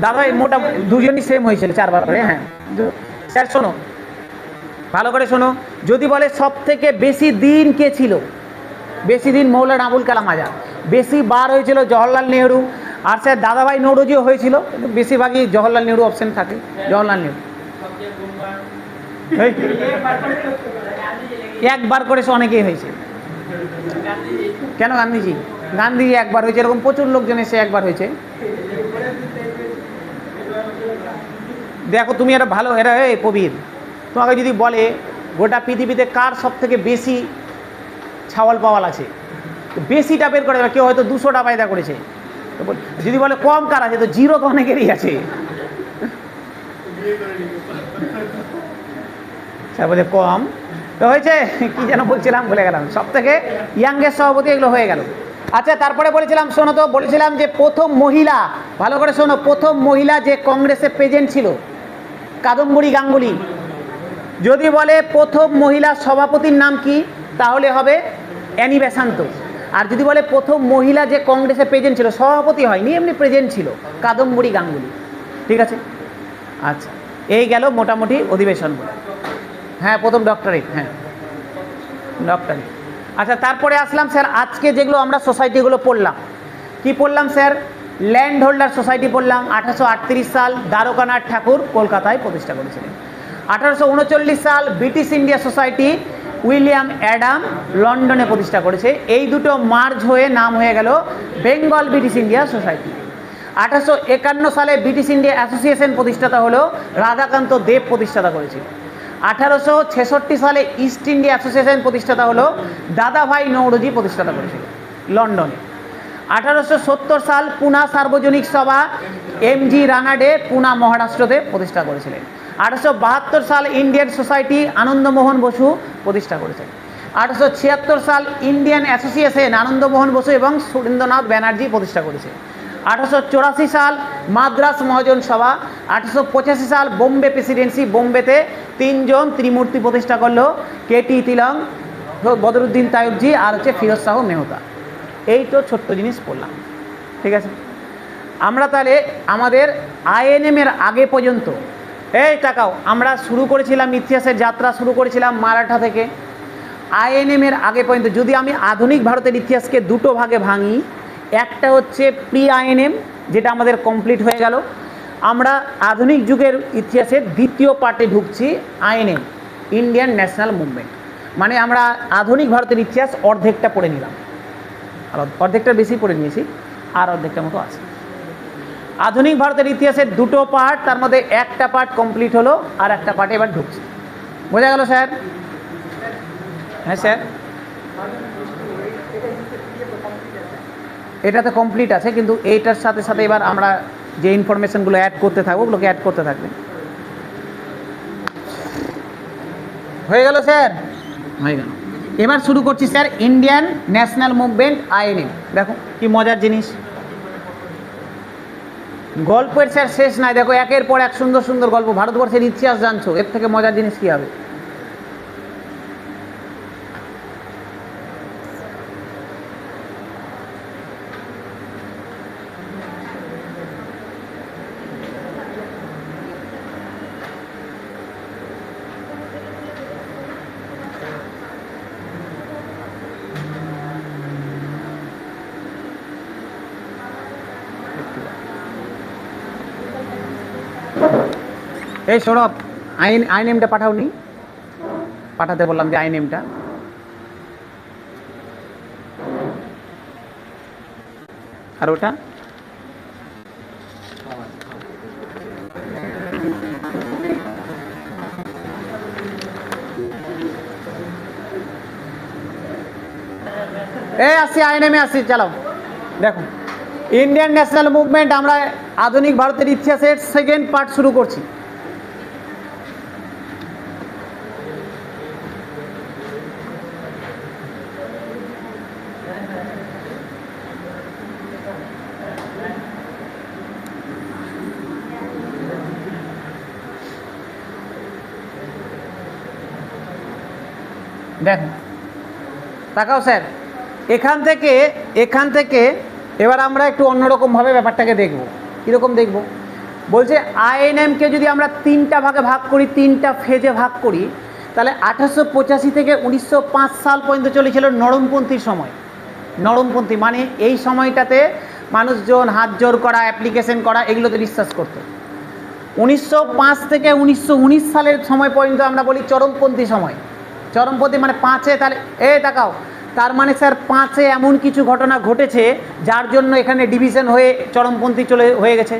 দাদা মোটা দুজনই সেম হয়েছিল 4 বার করে। হ্যাঁ স্যার শোনো, ভালো করে শোনো, যদি বলে সব থেকে বেশি দিন কে ছিল, বেশি দিন মৌলানা আবুল কালাম আজাদ, বেশি বার হয়েছিল জওহরলাল নেহরু। আর স্যার দাদাভাই নৌরোজিও হয়েছিল, কিন্তু বেশিরভাগই জওহরলাল নেহরু অপশন থাকে। জওহরলাল নেহরু একবার করে অনেকেই হয়েছে। কেন গান্ধীজি? গান্ধীজি একবার হয়েছে, এরকম প্রচুর লোকজন এসে একবার হয়েছে। দেখো তুমি একটা ভালো এরা প্রবীর, তোমাকে যদি বলে গোটা পৃথিবীতে কার সব থেকে বেশি ছাওয়াল পাওয়াল আছে, বেশিটা বের করে দেবে। কেউ হয়তো 200টা পায়দা করেছে, যদি বলে কম কার আছে, তো 0 তো অনেকেরই আছে। বলে কম তো হয়েছে, কি যেন বলছিলাম ভুলে গেলাম, সব থেকে ইয়াংগেস্ট সভাপতি এগুলো হয়ে গেল। আচ্ছা তারপরে বলেছিলাম শোনো তো, বলেছিলাম যে প্রথম মহিলা, ভালো করে শোনো, প্রথম মহিলা যে কংগ্রেসে প্রেজেন্ট ছিল কাদম্বরী গাঙ্গুলি। যদি বলে প্রথম মহিলা সভাপতির নাম কি, তাহলে হবে অ্যানি বেসান্ত। আর যদি বলে প্রথম মহিলা যে কংগ্রেসে প্রেজেন্ট ছিল, সভাপতি হয়নি, এমনি প্রেজেন্ট ছিল, কাদম্বরী গাঙ্গুলি। ঠিক আছে, আচ্ছা এই গেল মোটামুটি অধিবেশনগুলো। হ্যাঁ প্রথম ডক্টরেট, হ্যাঁ ডক্টরেট। আচ্ছা তারপরে আসলাম স্যার, আজকে যেগুলো আমরা সোসাইটিগুলো পড়লাম, কি পড়লাম স্যার? ল্যান্ড হোল্ডার সোসাইটি পড়লাম। 1838 সাল দ্বারকানাথ ঠাকুর কলকাতায় প্রতিষ্ঠা করেছিলেন। 1839 সাল British India society William Adam লন্ডনে প্রতিষ্ঠা করেছে। এই দুটো মার্জ হয়ে নাম হয়ে গেল বেঙ্গল ব্রিটিশ ইন্ডিয়া সোসাইটি। 1851 সালে ব্রিটিশ ইন্ডিয়া অ্যাসোসিয়েশন প্রতিষ্ঠাতা হলো রাধাকান্ত দেব প্রতিষ্ঠাতা করেছিল। 1866 সালে ইস্ট ইন্ডিয়া অ্যাসোসিয়েশন প্রতিষ্ঠাতা হলো দাদাভাই নৌরোজি প্রতিষ্ঠাতা করেছিল লন্ডনে। 1870 সাল পুনা সার্বজনিক সভা এমজি রানাডে পুনা মহারাষ্ট্রতে প্রতিষ্ঠা করেছিলেন। 1872 সাল ইন্ডিয়ান সোসাইটি আনন্দমোহন বসু প্রতিষ্ঠা করেছেন। 1876 সাল ইন্ডিয়ান অ্যাসোসিয়েশন আনন্দমোহন বসু এবং সুরেন্দ্রনাথ ব্যানার্জি প্রতিষ্ঠা করেছে। 1884 সাল মাদ্রাস মহাজন সভা। 1885 সাল বোম্বে প্রেসিডেন্সি, বোম্বেতে 3 জন ত্রিমূর্তি প্রতিষ্ঠা করলো, কেটি তিলং, বদরুদ্দিন তায়ুবজি আর হচ্ছে ফিরোজ শাহ মেহতা। এই তো ছোট্ট জিনিস পড়লাম। ঠিক আছে, আমরা তাহলে আমাদের আইএনএমের আগে পর্যন্ত এই টাকাও আমরা শুরু করেছিলাম, ইতিহাসের যাত্রা শুরু করেছিলাম মারাঠা থেকে। আইএনএমের আগে পর্যন্ত যদি আমি আধুনিক ভারতের ইতিহাসকে দুটো ভাগে ভাঙি, একটা হচ্ছে প্রি আইএনএম, যেটা আমাদের কমপ্লিট হয়ে গেল। আমরা আধুনিক যুগের ইতিহাসের দ্বিতীয় পার্টে ঢুকছি, আইএনএম, ইন্ডিয়ান ন্যাশনাল মুভমেন্ট। মানে আমরা আধুনিক ভারতের ইতিহাস অর্ধেকটা পড়ে নিলাম, আর অর্ধেকটা বেশি পড়ে নিয়েছি, আর অর্ধেকটার মতো আছে। আধুনিক ভারতের ইতিহাসের দুটো পার্ট, তার মধ্যে একটা পার্ট কমপ্লিট হলো, আর একটা পার্টে এবার ঢুকছি। বোঝা গেল স্যার? হ্যাঁ স্যার, এটা তো কমপ্লিট আছে, কিন্তু এইটার সাথে সাথে এবার আমরা যে ইনফরমেশনগুলো অ্যাড করতে থাকবো, ওগুলোকে অ্যাড করতে থাকবে। হয়ে গেল স্যার? হয়ে গেল। এবার শুরু করছি sir Indian national movement, INM. দেখো কি মজার জিনিস, গল্পের স্যার শেষ নাই। দেখো একের পর এক সুন্দর সুন্দর গল্প, ভারতবর্ষের ইতিহাস জানছো, এর থেকে মজার জিনিস কী হবে? এই সৌরভ, আইএনএমটা পাঠাওনি? পাঠাতে বললাম যে আইএনএমটা। আর ওটা আসছি, আইএনএমে আসছি, চালাও। দেখো ইন্ডিয়ান ন্যাশনাল মুভমেন্ট আমরা আধুনিক ভারতের ইতিহাসের সেকেন্ড পার্ট শুরু করছি। দেখুন তাকাও স্যার, এখান থেকে এবার আমরা একটু অন্যরকমভাবে ব্যাপারটাকে দেখব। কীরকম দেখব বলছে, আইএনএমকে যদি আমরা তিনটা ভাগে ভাগ করি, তিনটা ফেজে ভাগ করি, তাহলে 1885 থেকে 1905 সাল পর্যন্ত চলেছিল নরমপন্থীর সময়। নরমপন্থী মানে এই সময়টাতে মানুষজন হাত জোর করা, অ্যাপ্লিকেশন করা, এগুলোতে বিশ্বাস করতো। 1905 থেকে 1919 সালের সময় পর্যন্ত আমরা বলি চরমপন্থী সময়। চরমপন্থী মানে 5-এ, তাহলে তাকাও, তার মানে স্যার 5-এ এমন কিছু ঘটনা ঘটেছে যার জন্য এখানে ডিভিশন হয়ে চরমপন্থী হয়ে গেছে।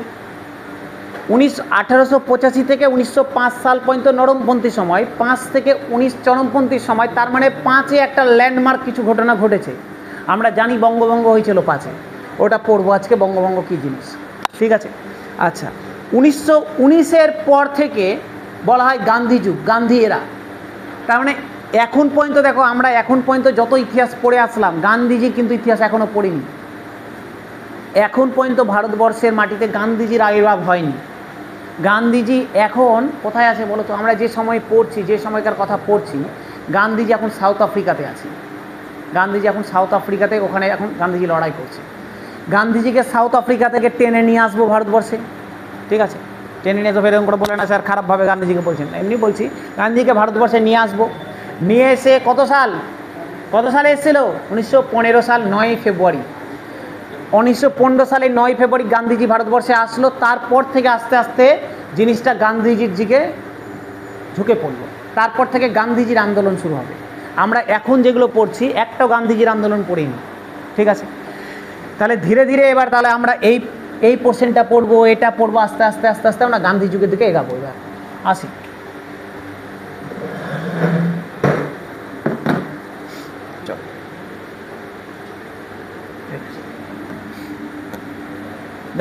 1885 থেকে 1905 সাল পর্যন্ত নরমপন্থী সময়, 5 থেকে 19 চরমপন্থীর সময়, তার মানে 5-এ একটা ল্যান্ডমার্ক কিছু ঘটনা ঘটেছে। আমরা জানি বঙ্গভঙ্গ হয়েছিল 5-এ, ওটা পড়বো আজকে, বঙ্গভঙ্গ কী জিনিস, ঠিক আছে। আচ্ছা, 1919-এর পর থেকে বলা হয় গান্ধী যুগ, গান্ধী এরা। তার মানে এখন পর্যন্ত দেখো, আমরা এখন পর্যন্ত যত ইতিহাস পড়ে আসলাম, গান্ধীজির কিন্তু ইতিহাস এখনও পড়িনি। এখন পর্যন্ত ভারতবর্ষের মাটিতে গান্ধীজির আবির্ভাব হয়নি। গান্ধীজি এখন কোথায় আছে বলো তো? আমরা যে সময় পড়ছি, যে সময়কার কথা পড়ছি, গান্ধীজি এখন সাউথ আফ্রিকাতে আছে। গান্ধীজি এখন সাউথ আফ্রিকাতে, ওখানে এখন গান্ধীজি লড়াই করছে। গান্ধীজিকে সাউথ আফ্রিকা থেকে টেনে নিয়ে আসবো ভারতবর্ষে, ঠিক আছে। টেনে নিয়ে আসবো, এরকম করে বলে না স্যার, খারাপভাবে গান্ধীজিকে বলছেন, এমনি বলছি। গান্ধীজিকে ভারতবর্ষে নিয়ে আসবো, নিয়ে এসে কত সালে এসেছিল? 1915 সাল 9 ফেব্রুয়ারি। 1915 সালে 9 ফেব্রুয়ারি গান্ধীজি ভারতবর্ষে আসলো। তারপর থেকে আস্তে আস্তে জিনিসটা গান্ধীজির দিকে ঝুঁকে পড়লো। তারপর থেকে গান্ধীজির আন্দোলন শুরু হবে। আমরা এখন যেগুলো পড়ছি, একটাও গান্ধীজির আন্দোলন পড়িনি, ঠিক আছে। তাহলে ধীরে ধীরে এবার তাহলে আমরা এই পোর্শনটা পড়বো, এটা পড়বো, আস্তে আস্তে আস্তে আস্তে আমরা গান্ধী যুগের দিকে এগাবো। এবার আসি,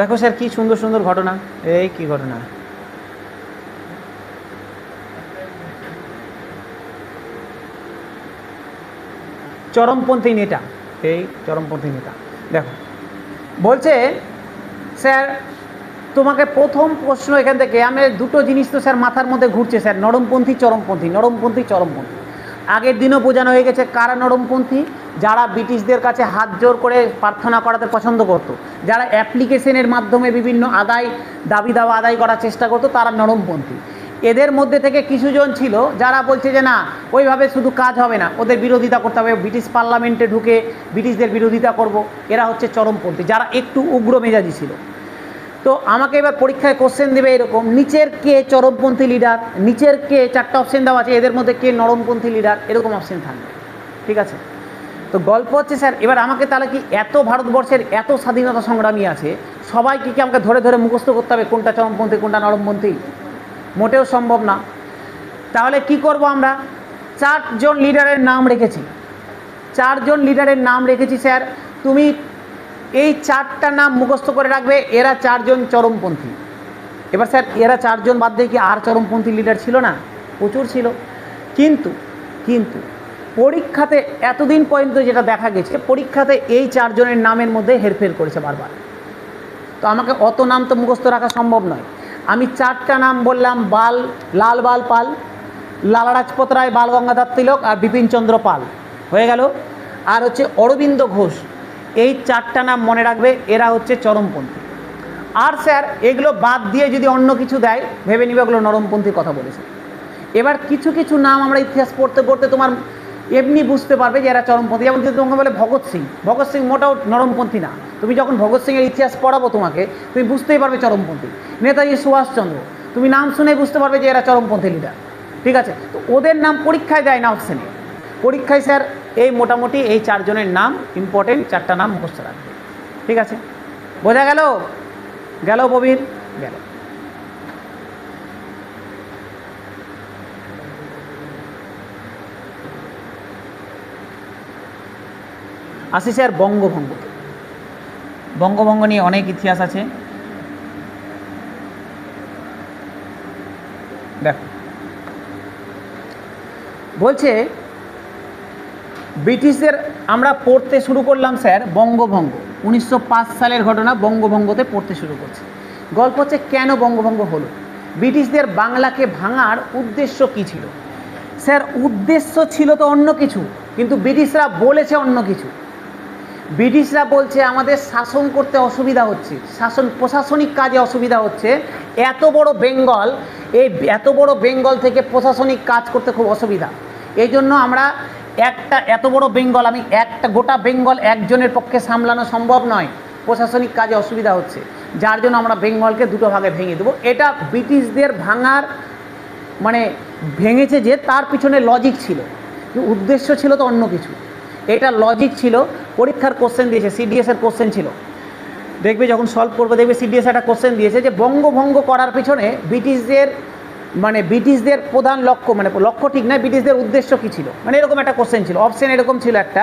দেখো স্যার কি সুন্দর সুন্দর ঘটনা। এই কি ঘটনা, চরমপন্থী নেতা, এই চরমপন্থী নেতা। দেখো বলছে স্যার, তোমাকে প্রথম প্রশ্ন এখান থেকে আমি দুটো জিনিস তো স্যার মাথার মধ্যে ঘুরছে স্যার, নরমপন্থী চরমপন্থী, নরমপন্থী চরমপন্থী। আগের দিনও বোঝানো হয়ে গেছে কারা নরমপন্থী, যারা ব্রিটিশদের কাছে হাত জোর করে প্রার্থনা করাতে পছন্দ করতো, যারা অ্যাপ্লিকেশনের মাধ্যমে বিভিন্ন দাবি দাওয়া আদায় করার চেষ্টা করতো, তারা নরমপন্থী। এদের মধ্যে থেকে কিছুজন ছিল যারা বলছে যে না, ওইভাবে শুধু কাজ হবে না, ওদের বিরোধিতা করতে হবে, ব্রিটিশ পার্লামেন্টে ঢুকে ব্রিটিশদের বিরোধিতা করব। এরা হচ্ছে চরমপন্থী, যারা একটু উগ্র মেজাজি ছিল। তো আমাকে এবার পরীক্ষায় কোশ্চেন দেবে এরকম, নিচের কে চরমপন্থী লিডার, নিচের কে, 4টা অপশন দেওয়া আছে, এদের মধ্যে কে নরমপন্থী লিডার, এরকম অপশন থাকবে, ঠিক আছে। তো গল্প হচ্ছে স্যার, এবার আমাকে তাহলে কি এত ভারতবর্ষের এত স্বাধীনতা সংগ্রামী আছে, সবাইকে কি আমাকে ধরে ধরে মুখস্থ করতে হবে কোনটা চরমপন্থী কোনটা নরমপন্থী? মোটেও সম্ভব না। তাহলে কি করব আমরা? 4 জন লিডারের নাম রেখেছি, 4 জন লিডারের নাম রেখেছি স্যার। তুমি এই 4টা নাম মুখস্থ করে রাখবে, এরা 4 জন চরমপন্থী। এবার স্যার এরা 4 জন বাদ দিয়ে কি আর চরমপন্থী লিডার ছিল না? প্রচুর ছিল। কিন্তু পরীক্ষাতে এতদিন পর্যন্ত যেটা দেখা গেছে, পরীক্ষাতে এই 4 জনের নামের মধ্যে হেরফের করেছে বারবার। তো আমাকে অত নাম তো মুখস্থ রাখা সম্ভব নয়। আমি 4টা নাম বললাম, লাল বাল পাল, লালা রাজপত রায়, বাল গঙ্গাধর তিলক আর বিপিনচন্দ্র পাল, হয়ে গেল। আর হচ্ছে অরবিন্দ ঘোষ। এই 4টা নাম মনে রাখবে, এরা হচ্ছে চরমপন্থী। আর স্যার এগুলো বাদ দিয়ে যদি অন্য কিছু দেয়, ভেবে নিবে এগুলো নরমপন্থীর কথা বলেছে। এবার কিছু কিছু নাম আমরা ইতিহাস পড়তে পড়তে তোমার এমনি বুঝতে পারবে যে এরা চরমপন্থী। যেমন যদি তোমাকে বলে ভগৎ সিং মোটাও নরমপন্থী না। তুমি যখন ভগৎ সিংয়ের ইতিহাস পড়াবো তোমাকে, তুমি বুঝতেই পারবে চরমপন্থী। নেতাজি সুভাষচন্দ্র, তুমি নাম শুনে বুঝতে পারবে যে এরা চরমপন্থী লিডার, ঠিক আছে। তো ওদের নাম পরীক্ষায় দেয় না অপশানে, পরীক্ষায় স্যার এই মোটামুটি এই 4 জনের নাম ইম্পর্টেন্ট, 4টা নাম মুখস্থ রাখবে, ঠিক আছে। বোঝা গেল? গেল প্রবীর? গেল। আসি স্যার বঙ্গভঙ্গ। বঙ্গভঙ্গ নিয়ে অনেক ইতিহাস আছে। দেখো বলছে ব্রিটিশদের আমরা পড়তে শুরু করলাম স্যার বঙ্গভঙ্গ, 1905 সালের ঘটনা, বঙ্গভঙ্গতে পড়তে শুরু করছে। গল্প হচ্ছে কেন বঙ্গভঙ্গ হলো, ব্রিটিশদের বাংলাকে ভাঙার উদ্দেশ্য কী ছিল। স্যার উদ্দেশ্য ছিল তো অন্য কিছু, কিন্তু ব্রিটিশরা বলেছে অন্য কিছু। ব্রিটিশরা বলছে আমাদের শাসন করতে অসুবিধা হচ্ছে, প্রশাসনিক কাজে অসুবিধা হচ্ছে, এত বড় বেঙ্গল, এই এত বড় বেঙ্গল থেকে প্রশাসনিক কাজ করতে খুব অসুবিধা, এই জন্য আমরা এত বড় বেঙ্গল, আমি একটা গোটা বেঙ্গল একজনের পক্ষে সামলানো সম্ভব নয়, প্রশাসনিক কাজে অসুবিধা হচ্ছে, যার জন্য আমরা বেঙ্গলকে দুটো ভাগে ভেঙে দেবো। এটা ব্রিটিশদের ভাঙার মানে ভেঙেছে যে তার পিছনে লজিক ছিল, উদ্দেশ্য ছিল তো অন্য কিছু, এটা লজিক ছিল। পরীক্ষার কোশ্চেন দিয়েছে, সিডিএসের কোশ্চেন ছিল, দেখবে যখন সলভ করবে দেখবে সিডিএস একটা কোশ্চেন দিয়েছে যে বঙ্গভঙ্গ করার পিছনে ব্রিটিশদের প্রধান লক্ষ্য, মানে লক্ষ্য ঠিক নয়, ব্রিটিশদের উদ্দেশ্য কী ছিল, মানে এরকম একটা কোশ্চেন ছিল। অপশন এরকম ছিল একটা,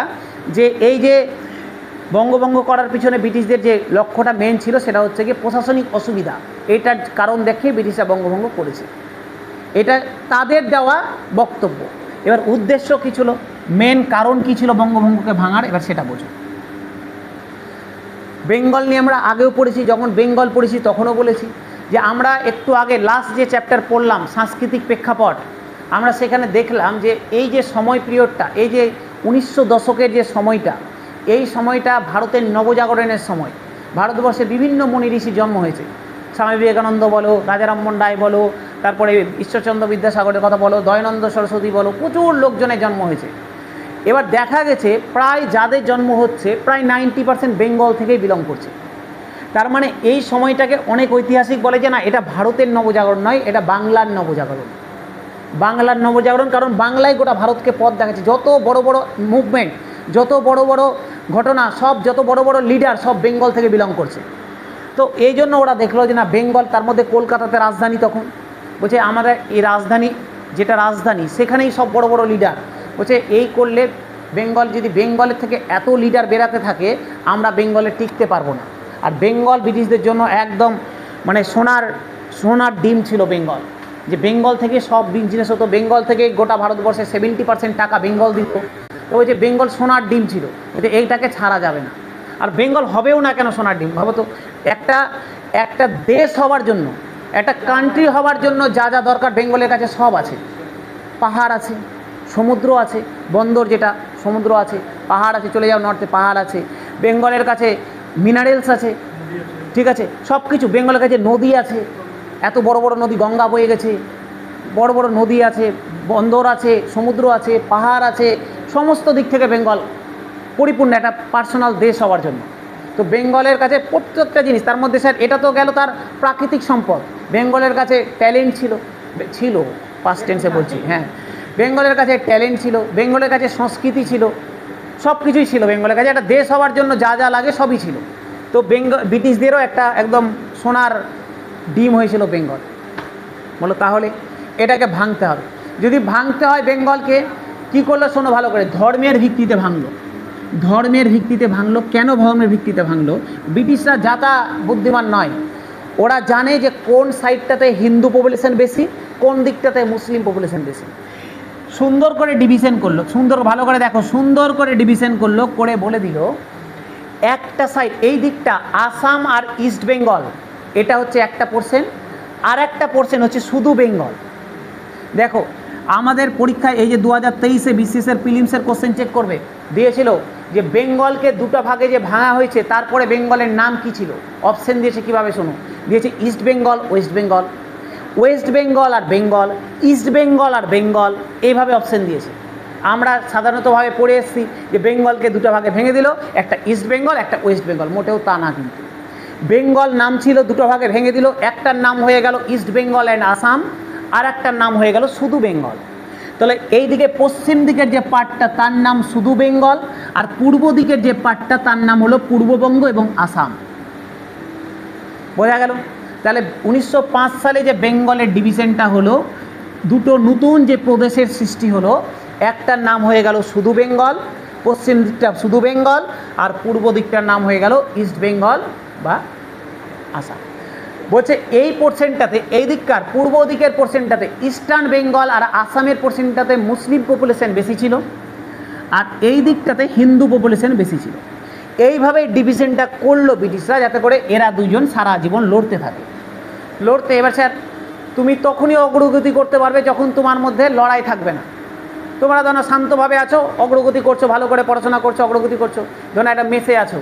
যে এই যে বঙ্গভঙ্গ করার পিছনে ব্রিটিশদের যে লক্ষ্যটা মেন ছিল সেটা হচ্ছে কি প্রশাসনিক অসুবিধা, এটার কারণ দেখে ব্রিটিশরা বঙ্গভঙ্গ করেছে, এটা তাদের দেওয়া বক্তব্য। এবার উদ্দেশ্য কী ছিল, মেন কারণ কী ছিল বঙ্গভঙ্গকে ভাঙার, এবার সেটা বোঝো। বেঙ্গল নিয়ে আমরা আগেও পড়েছি, যখন বেঙ্গল পড়েছি তখনও বলেছি যে আমরা একটু আগে লাস্ট যে চ্যাপ্টার পড়লাম সাংস্কৃতিক প্রেক্ষাপট, আমরা সেখানে দেখলাম যে এই যে সময় পিরিয়ডটা, এই যে 1900 দশকের যে সময়টা, এই সময়টা ভারতের নবজাগরণের সময়, ভারতবর্ষে বিভিন্ন মুনি ঋষি জন্ম হয়েছে, স্বামী বিবেকানন্দ বলো, রাজা রামমোহন রায় বলো, তারপরে ঈশ্বরচন্দ্র বিদ্যাসাগরের কথা বলো, দয়ানন্দ সরস্বতী বলো, প্রচুর লোকজনের জন্ম হয়েছে। এবার দেখা গেছে প্রায় যাদের জন্ম হচ্ছে প্রায় 90% বেঙ্গল থেকেই বিলং করছে। তার মানে এই সময়টাকে অনেক ঐতিহাসিক বলে যে না, এটা ভারতের নবজাগরণ নয়, এটা বাংলার নবজাগরণ, বাংলার নবজাগরণ, কারণ বাংলায় গোটা ভারতকে পথ দেখাচ্ছে। যত বড় বড় মুভমেন্ট, যত বড় বড় ঘটনা, সব যত বড় বড় লিডার সব বেঙ্গল থেকে বিলং করছে। তো এই জন্য ওরা দেখলো যে না বেঙ্গল, তার মধ্যে কলকাতাতে রাজধানী, তখন বলছে আমাদের এই রাজধানী, যেটা রাজধানী সেখানেই সব বড় বড় লিডার, বলছে এই করলে বেঙ্গল, যদি বেঙ্গলের থেকে এত লিডার বেরাতে থাকে আমরা বেঙ্গলে টিকতে পারবো না। আর বেঙ্গল ব্রিটিশদের জন্য একদম মানে সোনার ডিম ছিল বেঙ্গল, যে বেঙ্গল থেকে সব বিজনেস হতো, বেঙ্গল থেকে গোটা ভারতবর্ষে 70% টাকা বেঙ্গল দিত। তো ওই যে বেঙ্গল সোনার ডিম ছিল, যে এইটাকে ছাড়া যাবে না। আর বেঙ্গল হবেও না কেন সোনার ডিম, ভাবো তো, একটা দেশ হওয়ার জন্য, একটা কান্ট্রি হওয়ার জন্য যা যা দরকার বেঙ্গলের কাছে সব আছে, পাহাড় আছে, সমুদ্র আছে, বন্দর যেটা সমুদ্র আছে, পাহাড় আছে, চলে যাও নর্থে পাহাড় আছে, বেঙ্গলের কাছে মিনারেলস আছে, ঠিক আছে, সব কিছু বেঙ্গলের কাছে, নদী আছে, এত বড় বড় নদী, গঙ্গা বয়ে গেছে, বড় বড় নদী আছে, বন্দর আছে, সমুদ্র আছে, পাহাড় আছে, সমস্ত দিক থেকে বেঙ্গল পরিপূর্ণ একটা পার্সোনাল দেশ হওয়ার জন্য। তো বেঙ্গলের কাছে প্রত্যেকটা জিনিস, তার মধ্যে স্যার এটা তো গেল তার প্রাকৃতিক সম্পদ, বেঙ্গলের কাছে ট্যালেন্ট ছিল পাস্ট টেন্সে বলছি, হ্যাঁ, বেঙ্গলের কাছে ট্যালেন্ট ছিল, বেঙ্গলের কাছে সংস্কৃতি ছিল, সব কিছুই ছিল বেঙ্গলের কাছে, একটা দেশ হওয়ার জন্য যা যা লাগে সবই ছিল। তো ব্রিটিশদেরও একটা একদম সোনার ডিম হয়েছিল বেঙ্গল। বলো তাহলে এটাকে ভাঙতে হবে, যদি ভাঙতে হয় বেঙ্গলকে কী করলো শোনো ভালো করে, ধর্মের ভিত্তিতে ভাঙলো। ধর্মের ভিত্তিতে ভাঙলো, কেন ধর্মের ভিত্তিতে ভাঙলো? ব্রিটিশরা যাতা বুদ্ধিমান নয়, ওরা জানে যে কোন সাইডটাতে হিন্দু পপুলেশন বেশি, কোন দিকটাতে মুসলিম পপুলেশন বেশি। সুন্দর করে ডিভিশন করলো, ভালো করে দেখো, সুন্দর করে ডিভিশন করলো, করে বলে দিল একটা সাইড, এই দিকটা আসাম আর ইস্ট বেঙ্গল, এটা হচ্ছে একটা পোর্শন, আর একটা পোর্শন হচ্ছে শুধু বেঙ্গল। দেখো আমাদের পরীক্ষায় এই যে 2023-এ বিসিএসের প্রিলিমসের কোশ্চেন চেক করবে, দিয়েছিল যে বেঙ্গলকে দুটো ভাগে যে ভাঙা হয়েছে তারপরে বেঙ্গলের নাম কি ছিল, অপশন দিয়েছে কীভাবে শোনো, দিয়েছে East Bengal, West Bengal, West Bengal আর বেঙ্গল, ইস্ট বেঙ্গল আর বেঙ্গল, এইভাবে অপশন দিয়েছে। আমরা সাধারণতভাবে পড়ে এসেছি যে বেঙ্গলকে দুটো ভাগে ভেঙে দিল, একটা ইস্ট বেঙ্গল একটা ওয়েস্ট বেঙ্গল, মোটেও তা না, কিন্তু বেঙ্গল নাম ছিল দুটো ভাগে ভেঙে দিল, একটার নাম হয়ে গেল ইস্ট বেঙ্গল অ্যান্ড আসাম, আর একটার নাম হয়ে গেল শুধু বেঙ্গল। তাহলে এই দিকে পশ্চিম দিকের যে পার্টটা তার নাম শুধু বেঙ্গল, আর পূর্ব দিকের যে পার্টটা তার নাম হলো পূর্ববঙ্গ এবং আসাম। বোঝা গেল? তাহলে 1905 সালে যে বেঙ্গলের ডিভিশনটা হলো, দুটো নতুন যে প্রদেশের সৃষ্টি হলো, একটার নাম হয়ে গেল শুধু বেঙ্গল, পশ্চিম দিকটা শুধু বেঙ্গল, আর পূর্ব দিকটার নাম হয়ে গেল ইস্ট বেঙ্গল বা আসাম। বলছে এই পোর্শনটাতে, এই দিককার পূর্ব দিকের পোর্শনটাতে ইস্টার্ন বেঙ্গল আর আসামের পোর্শনটাতে মুসলিম পপুলেশন বেশি ছিল, আর এই দিকটাতে হিন্দু পপুলেশন বেশি ছিল। এইভাবে ডিভিশনটা করলো ব্রিটিশরা, যাতে করে এরা দুজন সারা জীবন লড়তে থাকে। এবার স্যার তুমি তখনই অগ্রগতি করতে পারবে যখন তোমার মধ্যে লড়াই থাকবে না। তোমরা ধরো শান্তভাবে আছো, অগ্রগতি করছো, ভালো করে পড়াশোনা করছো, অগ্রগতি করছো। ধরো একটা মেসে আছো,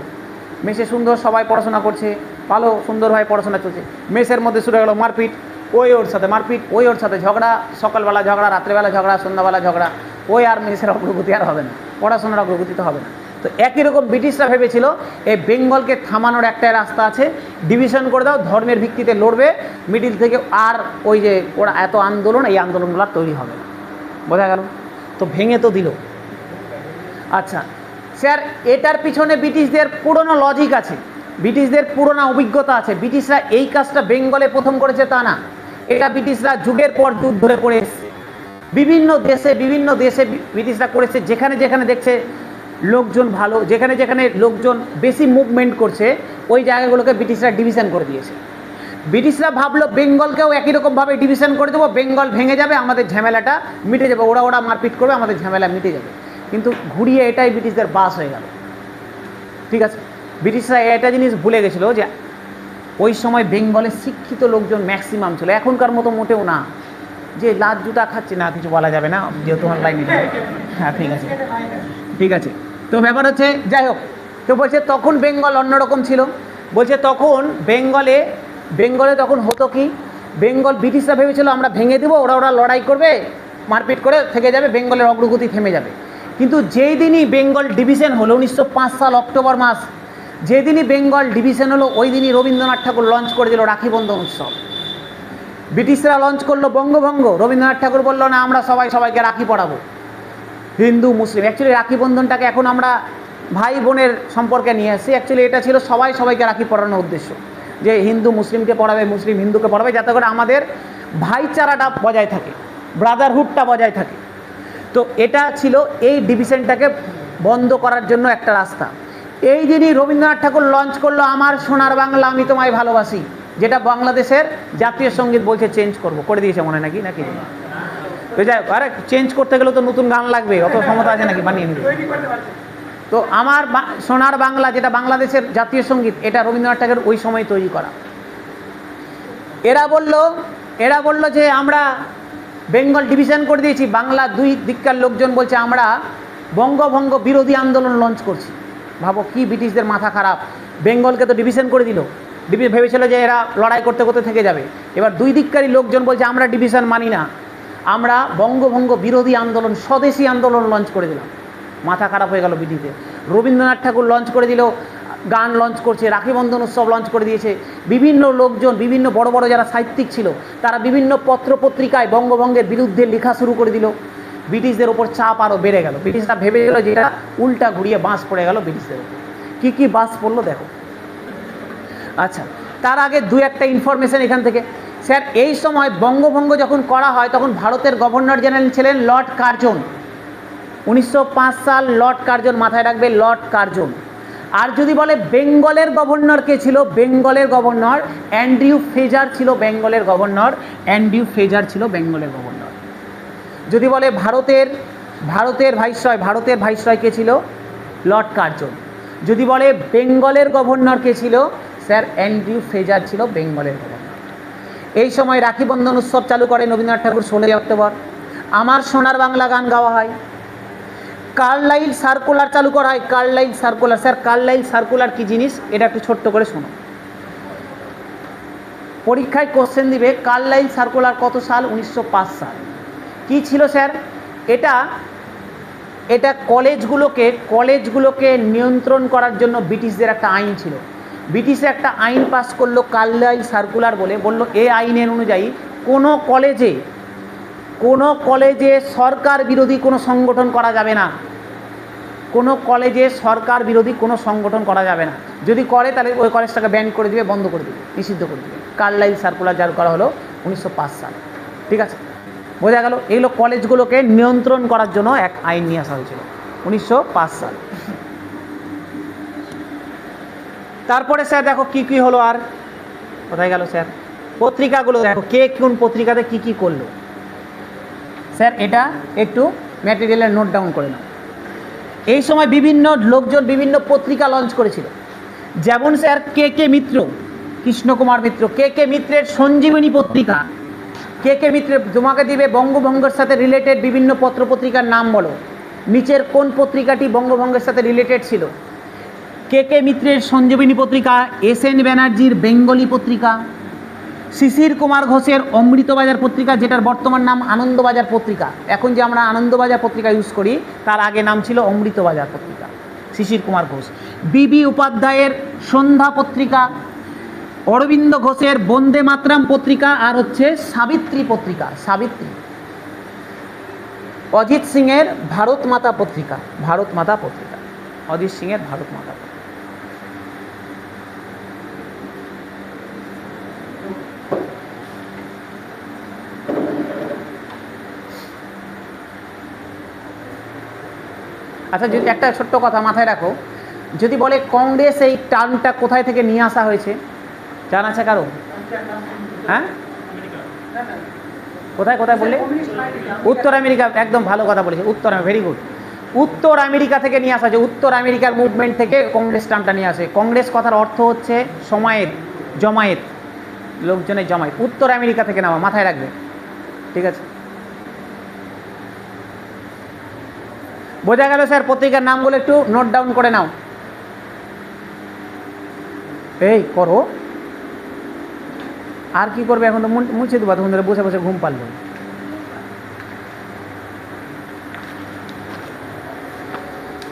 মেসে সুন্দর সবাই পড়াশোনা করছে, ভালো সুন্দরভাবে পড়াশোনা চলছে, মেসের মধ্যে শুরু গেলো মারপিট, ওই ওর সাথে মারপিট, ওই ওর সাথে ঝগড়া, সকালবেলা ঝগড়া, রাত্রেবেলা ঝগড়া, সন্ধ্যাবেলা ঝগড়া, ওই আর মেসের অগ্রগতি আর হবে না, পড়াশোনার অগ্রগতি তো হবে না। তো একই রকম ব্রিটিশরা ভেবেছিল এই বেঙ্গলকে থামানোর একটাই রাস্তা আছে, ডিভিশন করে দাও, ধর্মের ভিত্তিতে লড়বে মিডিল থেকে, আর ওই যে ওরা এত আন্দোলন, এই আন্দোলনগুলো তৈরি হবে না। বোঝা গেল? তো ভেঙে তো দিল। আচ্ছা স্যার, এটার পিছনে ব্রিটিশদের পুরনো লজিক আছে, ব্রিটিশদের পুরনো অভিজ্ঞতা আছে। ব্রিটিশরা এই কাজটা বেঙ্গলে প্রথম করেছে তা না, এটা ব্রিটিশরা যুগের পর যুগ ধরে করে এসেছে। বিভিন্ন দেশে ব্রিটিশরা করেছে, যেখানে যেখানে দেখছে লোকজন ভালো, যেখানে যেখানে লোকজন বেশি মুভমেন্ট করছে, ওই জায়গাগুলোকে ব্রিটিশরা ডিভিশন করে দিয়েছে। ব্রিটিশরা ভাবলো বেঙ্গলকেও একই রকমভাবে ডিভিশন করে দেবো, বেঙ্গল ভেঙে যাবে, আমাদের ঝামেলাটা মিটে যাবে, ওরা মারপিট করবে, আমাদের ঝামেলা মিটে যাবে। কিন্তু ঘুরিয়ে এটাই ব্রিটিশদের বাস হয়ে গেল। ঠিক আছে, ব্রিটিশরা এটা জিনিস ভুলে গেছিলো যে ওই সময় বেঙ্গলে শিক্ষিত লোকজন ম্যাক্সিমাম ছিল, এখনকার মতো মোটেও না যে লাত জুতা খাচ্ছে না, কিছু বলা যাবে না যেহেতু অনলাইনে। হ্যাঁ ঠিক আছে। তো ব্যাপার হচ্ছে, যাই হোক, তো বলছে তখন বেঙ্গল অন্যরকম ছিল। বলছে তখন বেঙ্গলে তখন হতো কি, বেঙ্গল ব্রিটিশরা ভেবেছিল আমরা ভেঙে দেবো, ওরা লড়াই করবে, মারপিট করে থেকে যাবে, বেঙ্গলের অগ্রগতি থেমে যাবে। কিন্তু যেই দিনই বেঙ্গল ডিভিশন হলো 1905 সাল অক্টোবর মাস, যেদিনই বেঙ্গল ডিভিশন হলো ওই দিনই রবীন্দ্রনাথ ঠাকুর লঞ্চ করে দিল রাখি বন্ধন উৎসব। ব্রিটিশরা লঞ্চ করলো বঙ্গভঙ্গ, রবীন্দ্রনাথ ঠাকুর বললো না আমরা সবাইকে রাখি পরাবো, হিন্দু মুসলিম। অ্যাকচুয়ালি রাখি বন্ধনটাকে এখন আমরা ভাই বোনের সম্পর্কে নিয়ে আসছি, অ্যাকচুয়ালি এটা ছিল সবাইকে রাখি পরানোর উদ্দেশ্য, যে হিন্দু মুসলিমকে পড়াবে, মুসলিম হিন্দুকে পড়াবে, যাতে করে আমাদের ভাইচারাটা বজায় থাকে, ব্রাদারহুডটা বজায় থাকে। তো এটা ছিল এই ডিভিশনটাকে বন্ধ করার জন্য একটা রাস্তা। এই দিনই রবীন্দ্রনাথ ঠাকুর লঞ্চ করলো আমার সোনার বাংলা আমি তোমায় ভালোবাসি, যেটা বাংলাদেশের জাতীয় সঙ্গীত বলছে চেঞ্জ করে দিয়েছে মনে নাকি তো যাই হোক, আরে চেঞ্জ করতে গেলে তো নতুন গান লাগবে, অত ক্ষমতা আছে নাকি বানিয়ে নিবে। তো আমার সোনার বাংলা, যেটা বাংলাদেশের জাতীয় সঙ্গীত, এটা রবীন্দ্রনাথ ঠাকুর ওই সময় তৈরি করা। এরা বলল যে আমরা বেঙ্গল ডিভিশন করে দিয়েছি। বাংলা দুই দিককার লোকজন বলছে আমরা বঙ্গভঙ্গ বিরোধী আন্দোলন লঞ্চ করছি। ভাবো কি ব্রিটিশদের মাথা খারাপ, বেঙ্গলকে তো ডিভিশন করে দিল, ভেবেছিল যে এরা লড়াই করতে করতে থেকে যাবে। এবার দুই দিককারই লোকজন বলছে আমরা ডিভিশন মানি না, আমরা বঙ্গভঙ্গ বিরোধী আন্দোলন, স্বদেশী আন্দোলন লঞ্চ করে দিলাম। মাথা খারাপ হয়ে গেল ব্রিটিশদের। রবীন্দ্রনাথ ঠাকুর লঞ্চ করে দিল, গান লঞ্চ করছে, রাখি বন্ধন উৎসব লঞ্চ করে দিয়েছে। বিভিন্ন লোকজন, বিভিন্ন বড় বড় যারা সাহিত্যিক ছিল, তারা বিভিন্ন পত্রপত্রিকায় বঙ্গভঙ্গের বিরুদ্ধে লেখা শুরু করে দিল। ব্রিটিশদের ওপর চাপ আরও বেড়ে গেল। ব্রিটিশরা ভেবে গেল যেটা উল্টা ঘুরিয়ে বাঁশ পড়ে গেল ব্রিটিশদের ওপর। কী বাঁশ পড়লো দেখো। আচ্ছা, তার আগে দু একটা ইনফরমেশন এখান থেকে। স্যার এই সময় বঙ্গভঙ্গ যখন করা হয় তখন ভারতের গভর্নর জেনারেল ছিলেন লর্ড কার্জন। 1905 সাল লর্ড কার্জন, মাথায় রাখবে লর্ড কার্জন। আর যদি বলে বেঙ্গলের গভর্নর কে ছিল, বেঙ্গলের গভর্নর অ্যান্ড্রিউ ফ্রেজার ছিল বেঙ্গলের গভর্নর, যদি বলে ভারতের ভাইসরয় কে ছিল, লর্ড কার্জন। যদি বলে বেঙ্গলের গভর্নর কে ছিল, স্যার অ্যান্ড্রিউ ফ্রেজার ছিল বেঙ্গলের গভর্নর। এই সময় রাখি বন্ধন উৎসব চালু করেন রবীন্দ্রনাথ ঠাকুর 16 অক্টোবর। আমার সোনার বাংলা গান গাওয়া হয়। কার্লাইল সার্কুলার চালু করা হয়। Carlyle circular, sir Carlyle circular কি জিনিস এটা একটু ছোট্ট করে শোনো, পরীক্ষায় কোশ্চেন দিবে। কার্লাইল সার্কুলার কত সাল? 1905 সাল। কি ছিল স্যার? এটা কলেজগুলোকে নিয়ন্ত্রণ করার জন্য ব্রিটিশদের একটা আইন ছিল। ব্রিটিশে একটা আইন পাস করলো কার্লাইল সার্কুলার বলে, বললো এই আইনের অনুযায়ী কোনো কলেজে সরকার বিরোধী কোনো সংগঠন করা যাবে না। কোনো কলেজে সরকার বিরোধী কোনো সংগঠন করা যাবে না। যদি করে তাহলে ওই কলেজটাকে ব্যান করে দিবে, বন্ধ করে দিবে, নিষিদ্ধ করে দিবে। কার্লাইল সার্কুলার জারি করা হলো 1905 সালে। ঠিক আছে, বোঝা গেল? এগুলো কলেজগুলোকে নিয়ন্ত্রণ করার জন্য এক আইন নিয়ে আসা হয়েছিল। 1905 সাল। তারপরে স্যার দেখো কি কি হলো, আর কোথায় গেল স্যার পত্রিকাগুলো দেখো, কে কোন পত্রিকাতে কি কি করলো। স্যার এটা একটু ম্যাটেরিয়ালে নোট ডাউন করে নাও। এই সময় বিভিন্ন লোকজন বিভিন্ন পত্রিকা লঞ্চ করেছিল, যেমন স্যার কে কে মিত্র, কৃষ্ণকুমার মিত্র, কে কে মিত্রের সঞ্জীবনী পত্রিকা। কে কে মিত্রের তোমাকে দিবে বঙ্গভঙ্গের সাথে রিলেটেড বিভিন্ন পত্রপত্রিকার নাম বলো, নিচের কোন পত্রিকাটি বঙ্গভঙ্গের সাথে রিলেটেড ছিল। কে কে মিত্রের সঞ্জীবনী পত্রিকা, এস এন ব্যানার্জির বেঙ্গলি পত্রিকা, শিশির কুমার ঘোষের অমৃতবাজার পত্রিকা, যেটার বর্তমান নাম আনন্দবাজার পত্রিকা। এখন যে আমরা আনন্দবাজার পত্রিকা ইউজ করি, তার আগে নাম ছিল অমৃতবাজার পত্রিকা, শিশির কুমার ঘোষ। বিবি উপাধ্যায়ের সন্ধ্যা পত্রিকা, অরবিন্দ ঘোষের বন্দে মাতরম পত্রিকা, আর হচ্ছে সাবিত্রী পত্রিকা, সাবিত্রী। অজিত সিংয়ের ভারত মাতা পত্রিকা, ভারত মাতা পত্রিকা, অজিত সিংয়ের ভারত মাতা পত্রিকা। আচ্ছা, যদি একটা ছোট্ট কথা মাথায় রাখো, যদি বলে কংগ্রেস, এই টার্মটা কোথায় থেকে নিয়ে আসা হয়েছে জানা আছে কারো? হ্যাঁ, কোথায় কোথায় বললে? উত্তর আমেরিকা, একদম ভালো কথা বলেছে, উত্তর, ভেরি গুড। উত্তর আমেরিকা থেকে নিয়ে আসা হয়েছে, উত্তর আমেরিকার মুভমেন্ট থেকে কংগ্রেস টার্মটা নিয়ে আসে। কংগ্রেস কথার অর্থ হচ্ছে সমায়েত, জমায়েত, লোকজনের জমায়েত। উত্তর আমেরিকা থেকে নেওয়া, মাথায় রাখবে, ঠিক আছে? বোঝা গেল স্যার? পত্রিকার নামগুলো একটু নোট ডাউন করে নাও। এই করো, আর কি করবে? এখন তো মুছে দেবো, তখন ধরে বসে বসে ঘুম পারলো।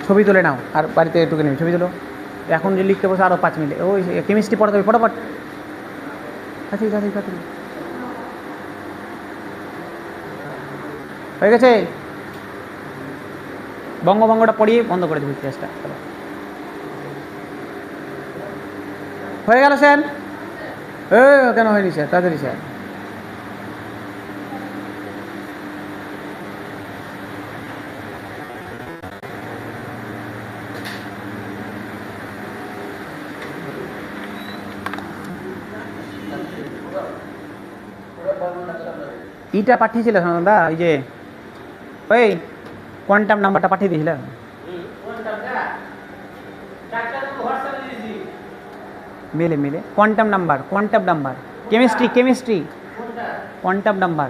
ছবি তুলে নাও, আর বাড়িতে একটুকে নেবে ছবি তুলো। এখন যে লিখতে বসে আরও 5 মিনিট, ওই কেমিস্ট্রি পড়াতে হবে ফটাফট। হয়ে গেছে? বঙ্গভঙ্গটা পড়িয়ে বন্ধ করে দেবো ইতিহাসটা। হয়ে গেল স্যার? কেন হয়নি স্যার? তাড়াতাড়ি স্যার। ইটা পাঠিয়েছিল দাদা, ওই যে ওই কোয়ান্টাম নাম্বারটা পাঠিয়ে দিয়েছিল। মেলে মেলে quantum number, quantum number, chemistry, chemistry, quantum number.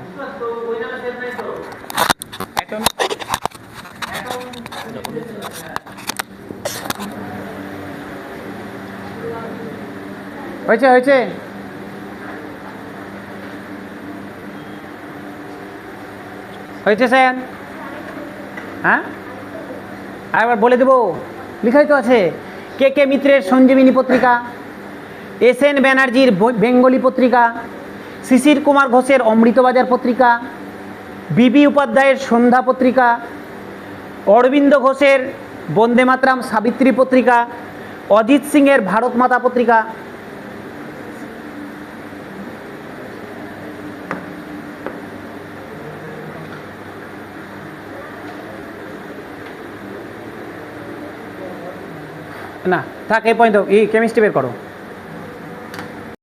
হয়েছে হয়েছে? হয়েছে স্যার? হ্যাঁ, আরেকবার বলে দেবো, লিখাই তো আছে। কে কে মিত্রের সঞ্জীবনী পত্রিকা, এস এন ব্যানার্জির বেঙ্গলি পত্রিকা, শিশির কুমার ঘোষের অমৃতবাজার পত্রিকা, বিবি উপাধ্যায়ের সন্ধ্যা পত্রিকা, অরবিন্দ ঘোষের বন্দে মাতরম সাবিত্রী পত্রিকা, অজিত সিংয়ের ভারত মাতা পত্রিকা। না থাক, এই পর্যন্ত। এই কেমিস্ট্রি বের করো।